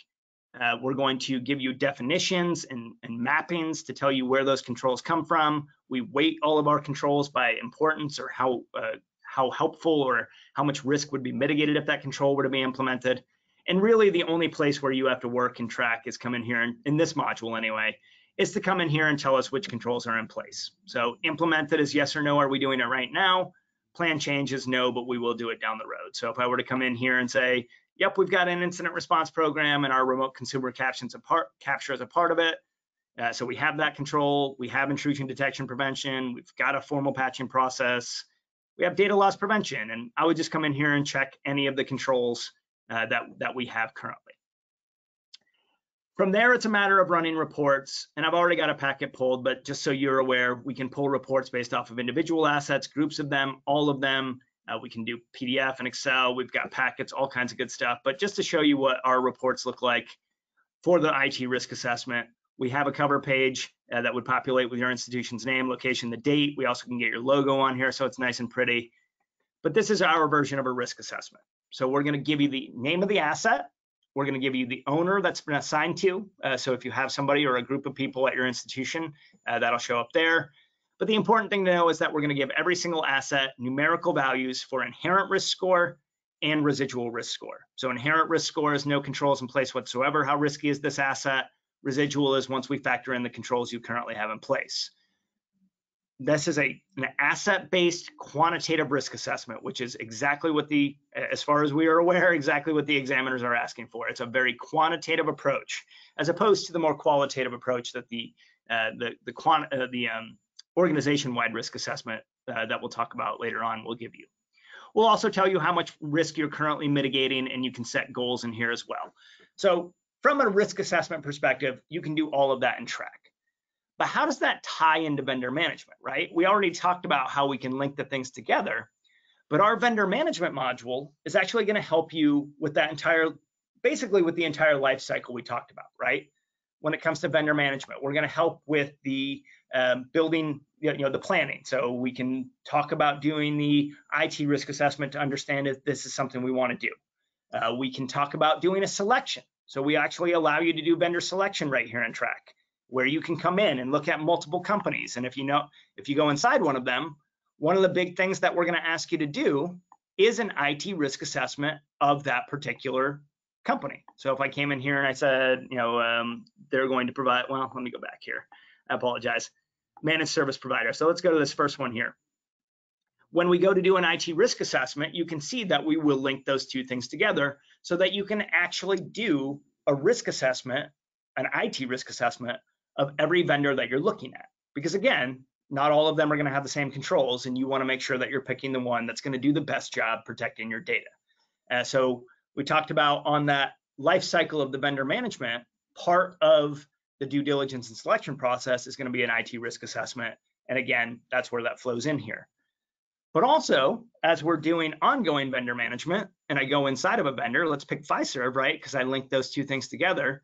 We're going to give you definitions and mappings to tell you where those controls come from. We weight all of our controls by importance, or how helpful or how much risk would be mitigated if that control were to be implemented. And really the only place where you have to work and track is come in here, in this module anyway, is to come in here and tell us which controls are in place. So implemented is yes or no, are we doing it right now? Plan change is no, but we will do it down the road. So if I were to come in here and say, yep, we've got an incident response program and our remote consumer capture is a part of it. So we have that control, we have intrusion detection prevention, we've got a formal patching process, we have data loss prevention, and I would just come in here and check any of the controls that we have currently. From there, it's a matter of running reports, and I've already got a packet pulled, but just so you're aware, we can pull reports based off of individual assets, groups of them, all of them. We can do PDF and Excel, we've got packets, all kinds of good stuff. But just to show you what our reports look like for the IT risk assessment, we have a cover page that would populate with your institution's name, location, the date. We also can get your logo on here, so it's nice and pretty. But this is our version of a risk assessment. So we're going to give you the name of the asset. We're going to give you the owner that's been assigned to. So if you have somebody or a group of people at your institution, that'll show up there. But the important thing to know is that we're going to give every single asset numerical values for inherent risk score and residual risk score. So inherent risk score is no controls in place whatsoever. How risky is this asset? Residual is once we factor in the controls you currently have in place. This is an asset-based quantitative risk assessment, which is exactly what as far as we are aware, exactly what the examiners are asking for. It's a very quantitative approach, as opposed to the more qualitative approach that the organization-wide risk assessment that we'll talk about later on will give you. We'll also tell you how much risk you're currently mitigating, and you can set goals in here as well. So from a risk assessment perspective, you can do all of that in Track. But how does that tie into vendor management, right? We already talked about how we can link the things together, but our vendor management module is actually going to help you with that basically with the entire life cycle we talked about, right? When it comes to vendor management, we're going to help with the building, the planning. So we can talk about doing the IT risk assessment to understand if this is something we want to do. We can talk about doing a selection. So we actually allow you to do vendor selection right here in Track, where you can come in and look at multiple companies. And if you go inside one of them, one of the big things that we're going to ask you to do is an IT risk assessment of that particular company. So if I came in here and I said, they're going to provide, well, let me go back here. I apologize. Managed service provider. So let's go to this first one here. When we go to do an IT risk assessment, you can see that we will link those two things together so that you can actually do a risk assessment, an IT risk assessment of every vendor that you're looking at. Because again, not all of them are going to have the same controls, and you want to make sure that you're picking the one that's going to do the best job protecting your data. So we talked about on that life cycle of the vendor management, part of the due diligence and selection process is going to be an IT risk assessment. And again, that's where that flows in here. But also, as we're doing ongoing vendor management, and I go inside of a vendor, let's pick Fiserv, right? Because I linked those two things together.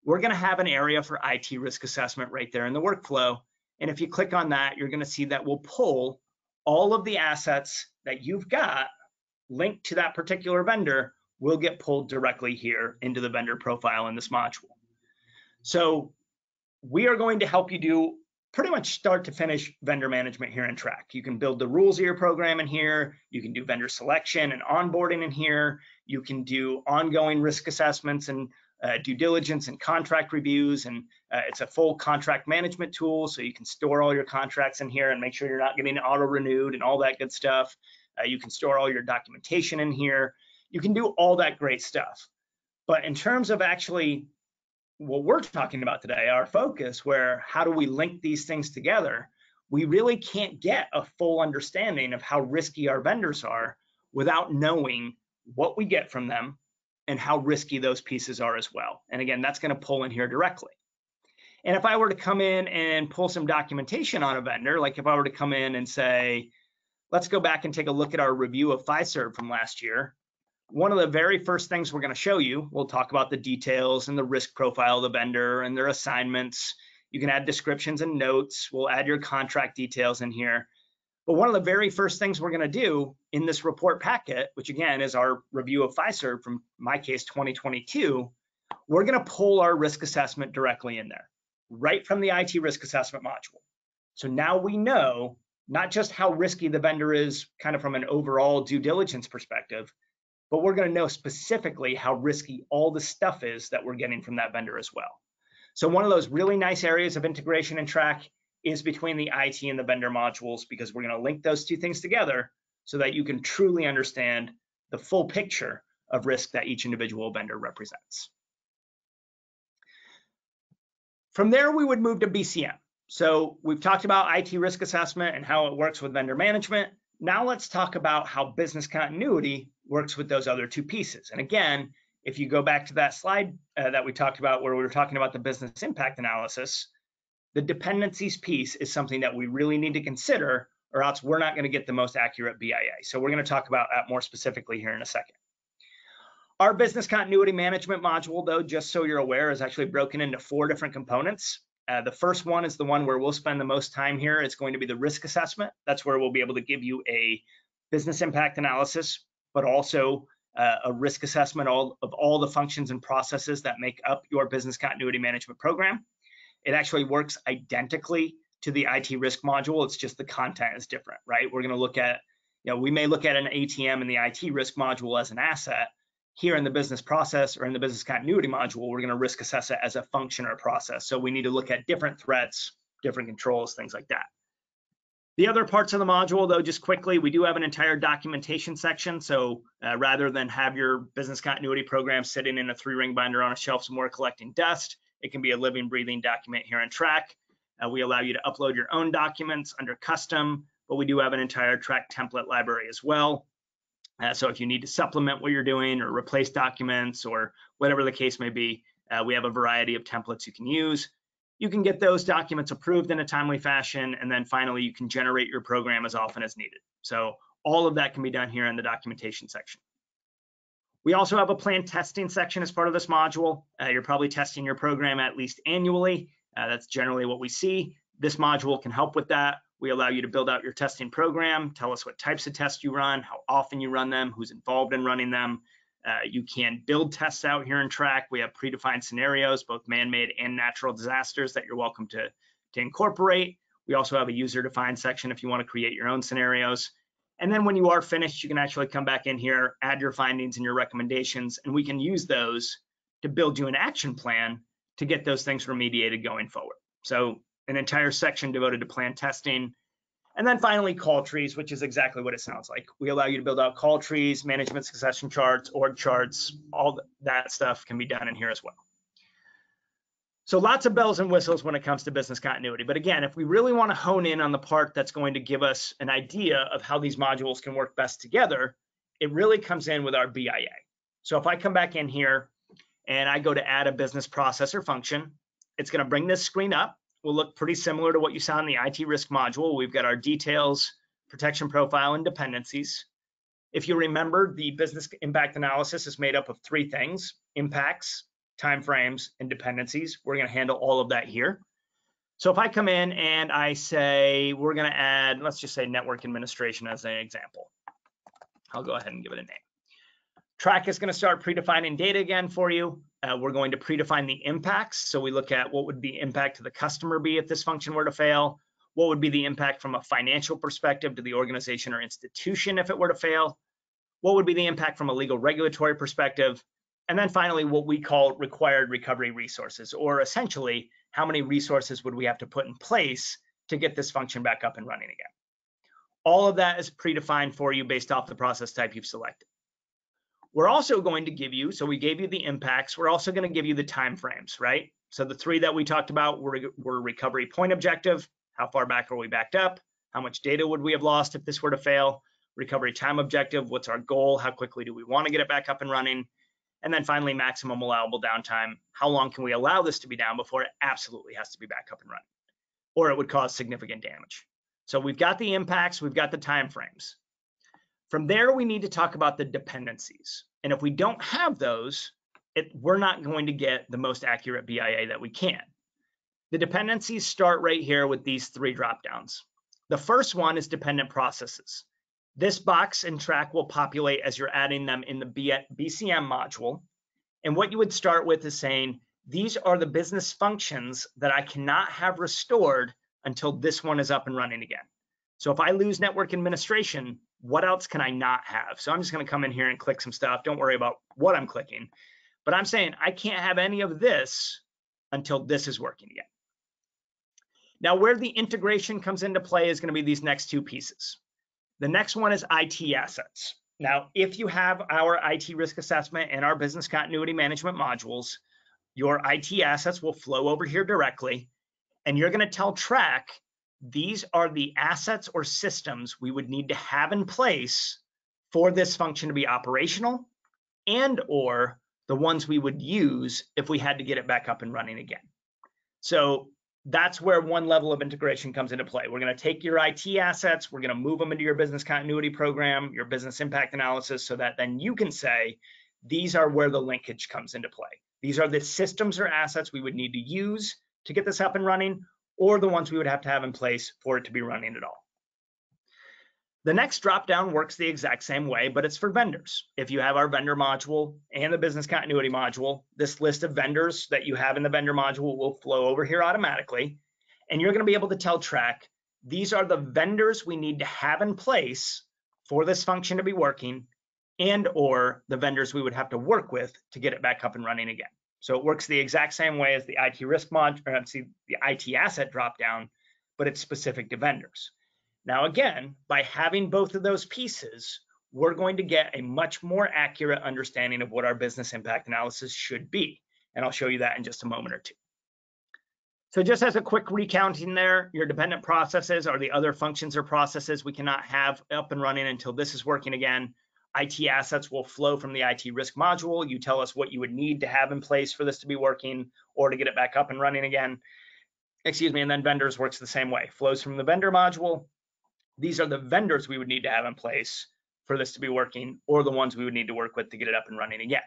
We're going to have an area for IT risk assessment right there in the workflow. And if you click on that, you're going to see that we'll pull all of the assets that you've got linked to that particular vendor will get pulled directly here into the vendor profile in this module. So we are going to help you do pretty much start to finish vendor management here in Track. You can build the rules of your program in here. You can do vendor selection and onboarding in here. You can do ongoing risk assessments and due diligence and contract reviews, and it's a full contract management tool, so you can store all your contracts in here and make sure you're not getting auto-renewed and all that good stuff. You can store all your documentation in here. You can do all that great stuff. But in terms of actually what we're talking about today, our focus, where how do we link these things together, we really can't get a full understanding of how risky our vendors are without knowing what we get from them and how risky those pieces are as well. And again, that's going to pull in here directly. And if I were to come in and pull some documentation on a vendor, like if I were to come in and say, let's go back and take a look at our review of Fiserv from last year. One of the very first things we're going to show you, we'll talk about the details and the risk profile of the vendor and their assignments. You can add descriptions and notes. We'll add your contract details in here. But one of the very first things we're going to do in this report packet, which again is our review of Fiserv from my case 2022, we're going to pull our risk assessment directly in there, right from the IT risk assessment module. So now we know not just how risky the vendor is kind of from an overall due diligence perspective, but we're going to know specifically how risky all the stuff is that we're getting from that vendor as well. So one of those really nice areas of integration and track is between the IT and the vendor modules, because we're going to link those two things together so that you can truly understand the full picture of risk that each individual vendor represents. From there, we would move to BCM. So we've talked about IT risk assessment and how it works with vendor management. Now let's talk about how business continuity works with those other two pieces. And again, if you go back to that slide that we talked about where we were talking about the business impact analysis, the dependencies piece is something that we really need to consider, or else we're not going to get the most accurate BIA. So we're going to talk about that more specifically here in a second. Our business continuity management module, though, just so you're aware, is actually broken into 4 different components. The first one is the one where we'll spend the most time here. It's going to be the risk assessment. That's where we'll be able to give you a business impact analysis, but also a risk assessment of all the functions and processes that make up your business continuity management program. It actually works identically to the IT risk module. It's just the content is different, right? We're going to look at, we may look at an ATM in the IT risk module as an asset. Here in the business process or in the business continuity module, we're going to risk assess it as a function or a process. So we need to look at different threats, different controls, things like that. The other parts of the module, though, just quickly, we do have an entire documentation section. So rather than have your business continuity program sitting in a 3-ring binder on a shelf somewhere collecting dust, it can be a living, breathing document here in Track. We allow you to upload your own documents under custom, but we do have an entire Track template library as well. So if you need to supplement what you're doing or replace documents or whatever the case may be, we have a variety of templates you can use. You can get those documents approved in a timely fashion, and then finally you can generate your program as often as needed. So all of that can be done here in the documentation section. We also have a planned testing section as part of this module. You're probably testing your program at least annually. That's generally what we see. This module can help with that. We allow you to build out your testing program, tell us what types of tests you run, how often you run them, who's involved in running them. You can build tests out here in Track. We have predefined scenarios, both man-made and natural disasters, that you're welcome to incorporate. We also have a user-defined section if you want to create your own scenarios. And then when you are finished, you can actually come back in here, add your findings and your recommendations, and we can use those to build you an action plan to get those things remediated going forward. So an entire section devoted to plan testing. And then finally, call trees, which is exactly what it sounds like. We allow you to build out call trees, management succession charts, org charts, all that stuff can be done in here as well. So lots of bells and whistles when it comes to business continuity. But again, if we really want to hone in on the part that's going to give us an idea of how these modules can work best together, it really comes in with our BIA. So if I come back in here and I go to add a business process or function, it's going to bring this screen up. Will look pretty similar to what you saw in the IT risk module. We've got our details, protection profile, and dependencies. If you remember, the business impact analysis is made up of 3 things: impacts, timeframes, and dependencies. We're going to handle all of that here. So if I come in and I say, we're going to add, let's just say network administration as an example. I'll go ahead and give it a name. Track is going to start predefining data again for you. We're going to predefine the impacts. So we look at what would the impact to the customer be if this function were to fail. What would be the impact from a financial perspective to the organization or institution if it were to fail? What would be the impact from a legal regulatory perspective? And then finally, what we call required recovery resources, or essentially, how many resources would we have to put in place to get this function back up and running again? All of that is predefined for you based off the process type you've selected. We're also going to give you, so we gave you the impacts, we're also going to give you the timeframes, right? So the 3 that we talked about were recovery point objective, how far back are we backed up? How much data would we have lost if this were to fail? Recovery time objective, what's our goal? How quickly do we want to get it back up and running? And then finally, maximum allowable downtime. How long can we allow this to be down before it absolutely has to be back up and running? Or it would cause significant damage. So we've got the impacts, we've got the timeframes. From there, we need to talk about the dependencies. And if we don't have those, we're not going to get the most accurate BIA that we can. The dependencies start right here with these three dropdowns. The first one is dependent processes. This box and track will populate as you're adding them in the BCM module. And what you would start with is saying, these are the business functions that I cannot have restored until this one is up and running again. So if I lose network administration, what else can I not have? So I'm just going to come in here and click some stuff. Don't worry about what I'm clicking. But I'm saying I can't have any of this until this is working again. Now, where the integration comes into play is going to be these next two pieces. The next one is IT assets. Now, if you have our IT risk assessment and our business continuity management modules, your IT assets will flow over here directly, and you're going to tell Track, these are the assets or systems we would need to have in place for this function to be operational, and or the ones we would use if we had to get it back up and running again. So that's where one level of integration comes into play. We're going to take your IT assets, we're going to move them into your business continuity program, your business impact analysis, so that then you can say, these are where the linkage comes into play. These are the systems or assets we would need to use to get this up and running, or the ones we would have to have in place for it to be running at all. The next dropdown works the exact same way, but it's for vendors. If you have our vendor module and the business continuity module, this list of vendors that you have in the vendor module will flow over here automatically. And you're going to be able to tell Track, these are the vendors we need to have in place for this function to be working, and or the vendors we would have to work with to get it back up and running again. So it works the exact same way as the IT risk module, or the IT asset dropdown, but it's specific to vendors. Now, again, by having both of those pieces, we're going to get a much more accurate understanding of what our business impact analysis should be. And I'll show you that in just a moment or two. So just as a quick recounting there, your dependent processes are the other functions or processes we cannot have up and running until this is working again. IT assets will flow from the IT risk module. You tell us what you would need to have in place for this to be working or to get it back up and running again. Excuse me, and then vendors works the same way. Flows from the vendor module. These are the vendors we would need to have in place for this to be working, or the ones we would need to work with to get it up and running again.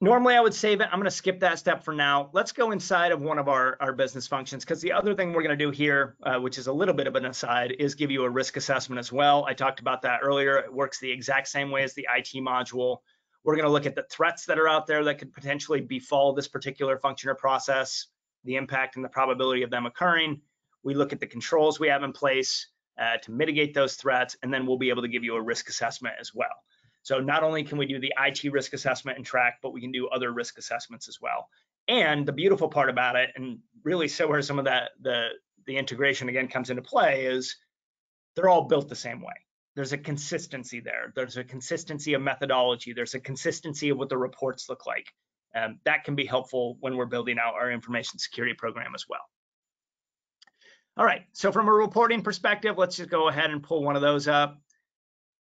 Normally I would save it. I'm going to skip that step for now. Let's go inside of one of our business functions, because the other thing we're going to do here, which is a little bit of an aside, is give you a risk assessment as well. I talked about that earlier. It works the exact same way as the IT module. We're going to look at the threats that are out there that could potentially befall this particular function or process, the impact and the probability of them occurring. We look at the controls we have in place to mitigate those threats, and then we'll be able to give you a risk assessment as well. So not only can we do the IT risk assessment and Track, but we can do other risk assessments as well. And the beautiful part about it, and really so where some of that the integration again comes into play, is they're all built the same way. There's a consistency there. There's a consistency of methodology. There's a consistency of what the reports look like. That can be helpful when we're building out our information security program as well. All right, so from a reporting perspective, let's just go ahead and pull one of those up.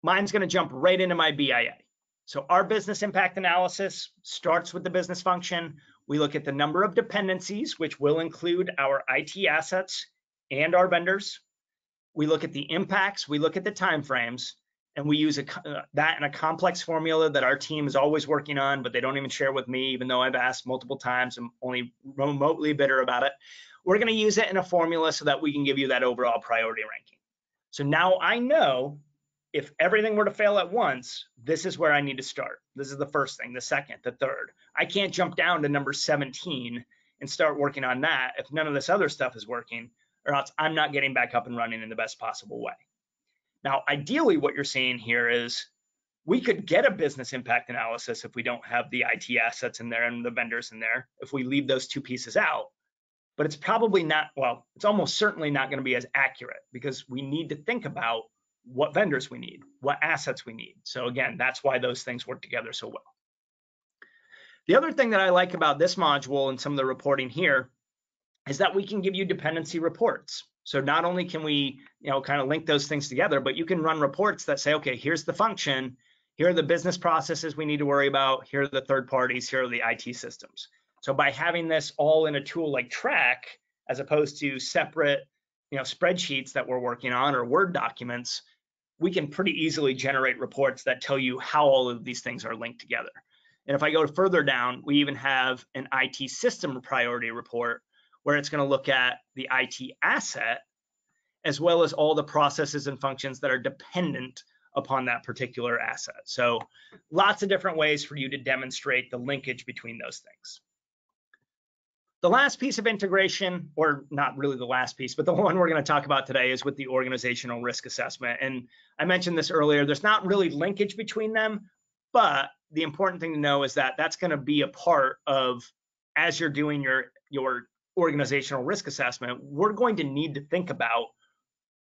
Mine's going to jump right into my BIA. So our business impact analysis starts with the business function. We look at the number of dependencies, which will include our IT assets and our vendors. We look at the impacts, we look at the timeframes, and we use that in a complex formula that our team is always working on, but they don't even share with me, even though I've asked multiple times. I'm only remotely bitter about it. We're going to use it in a formula so that we can give you that overall priority ranking. So now I know if everything were to fail at once, this is where I need to start. This is the first thing, the second, the third. I can't jump down to number 17 and start working on that if none of this other stuff is working, or else I'm not getting back up and running in the best possible way. Now, ideally, what you're seeing here is we could get a business impact analysis if we don't have the IT assets in there and the vendors in there, if we leave those two pieces out. But it's probably not, well, it's almost certainly not going to be as accurate, because we need to think about what vendors we need, what assets we need. So again, that's why those things work together so well. The other thing that I like about this module and some of the reporting here is that we can give you dependency reports. So not only can we, kind of link those things together, but you can run reports that say, okay, here's the function, here are the business processes we need to worry about, here are the third parties, here are the IT systems. So by having this all in a tool like Track, as opposed to separate spreadsheets that we're working on or Word documents, we can pretty easily generate reports that tell you how all of these things are linked together. And if I go further down, we even have an IT system priority report where it's going to look at the IT asset as well as all the processes and functions that are dependent upon that particular asset. So lots of different ways for you to demonstrate the linkage between those things. The last piece of integration, or not really the last piece, but the one we're going to talk about today is with the organizational risk assessment. And I mentioned this earlier, there's not really linkage between them, but the important thing to know is that that's going to be a part of, as you're doing your organizational risk assessment, we're going to need to think about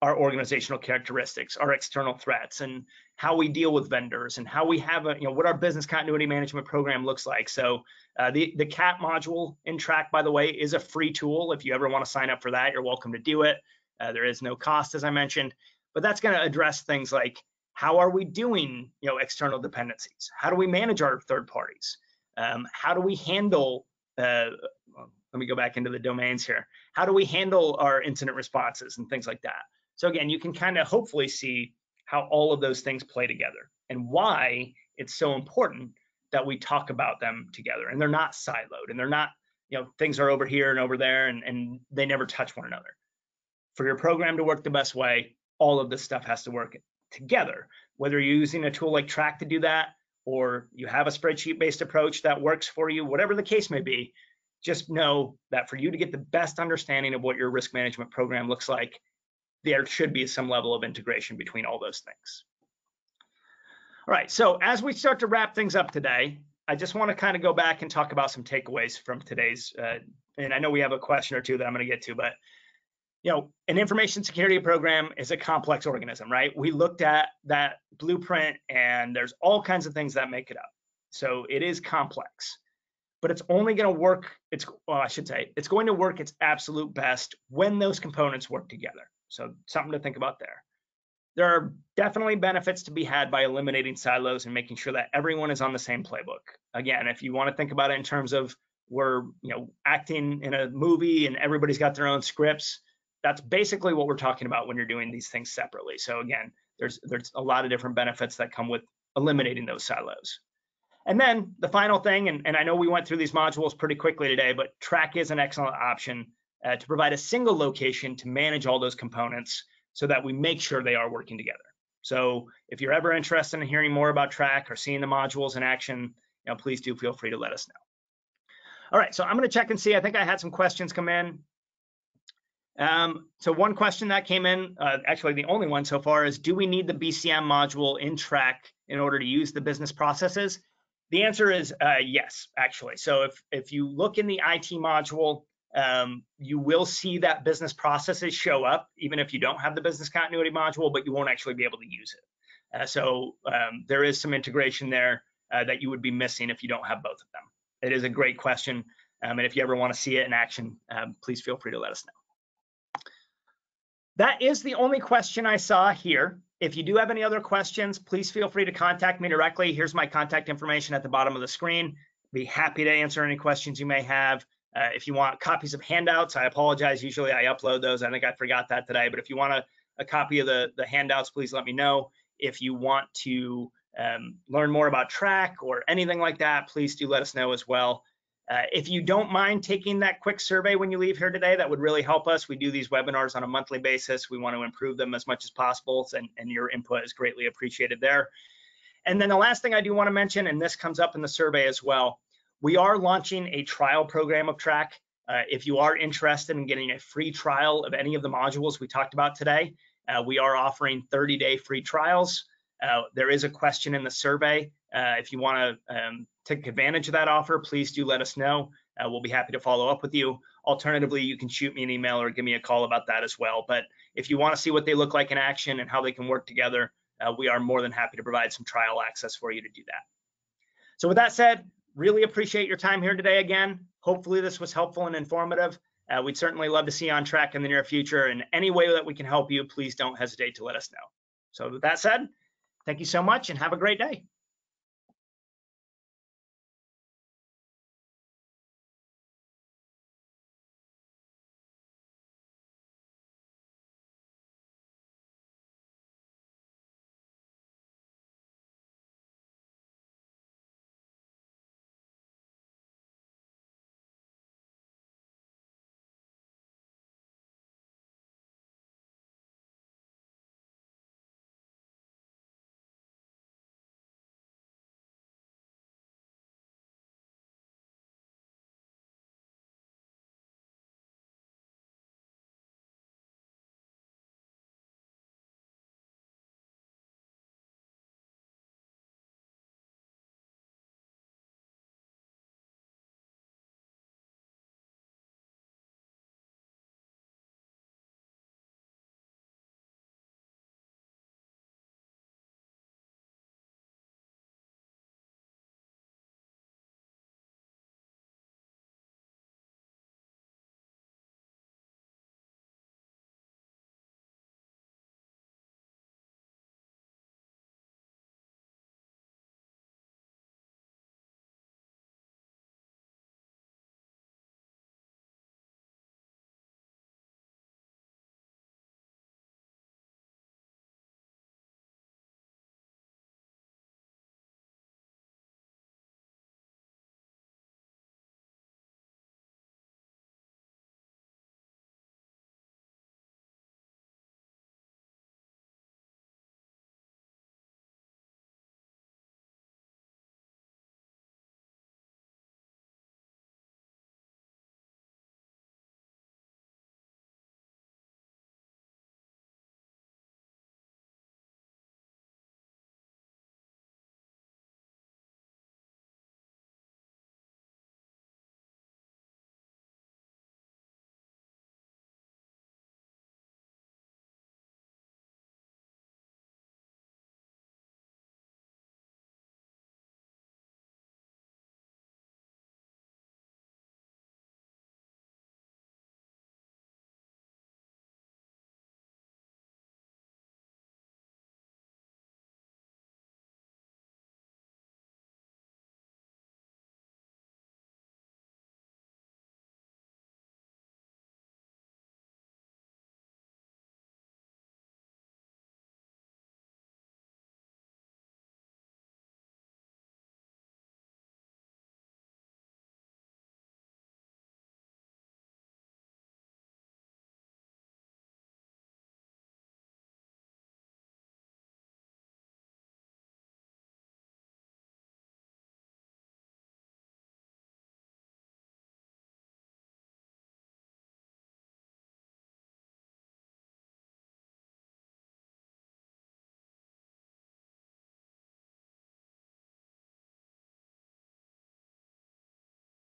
our organizational characteristics, our external threats, and how we deal with vendors, and how we have what our business continuity management program looks like. So the CAT module in Track, by the way, is a free tool. If you ever want to sign up for that, you're welcome to do it. There is no cost, as I mentioned, but that's going to address things like how are we doing external dependencies? How do we manage our third parties? How do we handle let me go back into the domains here. How do we handle our incident responses and things like that? So again, you can kind of hopefully see how all of those things play together and why it's so important that we talk about them together, and they're not siloed, and they're not, things are over here and over there, and they never touch one another. For your program to work the best way, all of this stuff has to work together, whether you're using a tool like Track to do that, or you have a spreadsheet-based approach that works for you, whatever the case may be. Just know that for you to get the best understanding of what your risk management program looks like, there should be some level of integration between all those things. All right, so as we start to wrap things up today, I just want to kind of go back and talk about some takeaways from today's, and I know we have a question or two that I'm going to get to, but an information security program is a complex organism, right? We looked at that blueprint and there's all kinds of things that make it up. So it is complex, but it's only going to work, it's going to work its absolute best when those components work together. So something to think about there. There are definitely benefits to be had by eliminating silos and making sure that everyone is on the same playbook. Again, if you want to think about it in terms of we're acting in a movie and everybody's got their own scripts, that's basically what we're talking about when you're doing these things separately. So again, there's a lot of different benefits that come with eliminating those silos. And then the final thing, and I know we went through these modules pretty quickly today, but Track is an excellent option to provide a single location to manage all those components so that we make sure they are working together. So if you're ever interested in hearing more about Track or seeing the modules in action, please do feel free to let us know. All right, so I'm going to check and see. I think I had some questions come in. So one question that came in, actually the only one so far, is do we need the BCM module in Track in order to use the business processes? The answer is yes, actually. So if you look in the IT module, you will see that business processes show up, even if you don't have the business continuity module, but you won't actually be able to use it. So there is some integration there that you would be missing if you don't have both of them. It is a great question. And if you ever want to see it in action, please feel free to let us know. That is the only question I saw here. If you do have any other questions, please feel free to contact me directly. Here's my contact information at the bottom of the screen. Be happy to answer any questions you may have. If you want copies of handouts, I apologize. Usually I upload those. I think I forgot that today. But if you want a copy of the handouts, please let me know. If you want to learn more about Track or anything like that, please do let us know as well. If you don't mind taking that quick survey when you leave here today, that would really help us. We do these webinars on a monthly basis. We want to improve them as much as possible, and your input is greatly appreciated there. And then the last thing I do want to mention, and this comes up in the survey as well, we are launching a trial program of Track. If you are interested in getting a free trial of any of the modules we talked about today, we are offering 30-day free trials. There is a question in the survey. If you want to take advantage of that offer, please do let us know. We'll be happy to follow up with you. Alternatively, you can shoot me an email or give me a call about that as well. But if you want to see what they look like in action and how they can work together, we are more than happy to provide some trial access for you to do that. So with that said, really appreciate your time here today again. Hopefully this was helpful and informative. We'd certainly love to see you on Track in the near future. And any way that we can help you, please don't hesitate to let us know. So with that said, thank you so much and have a great day.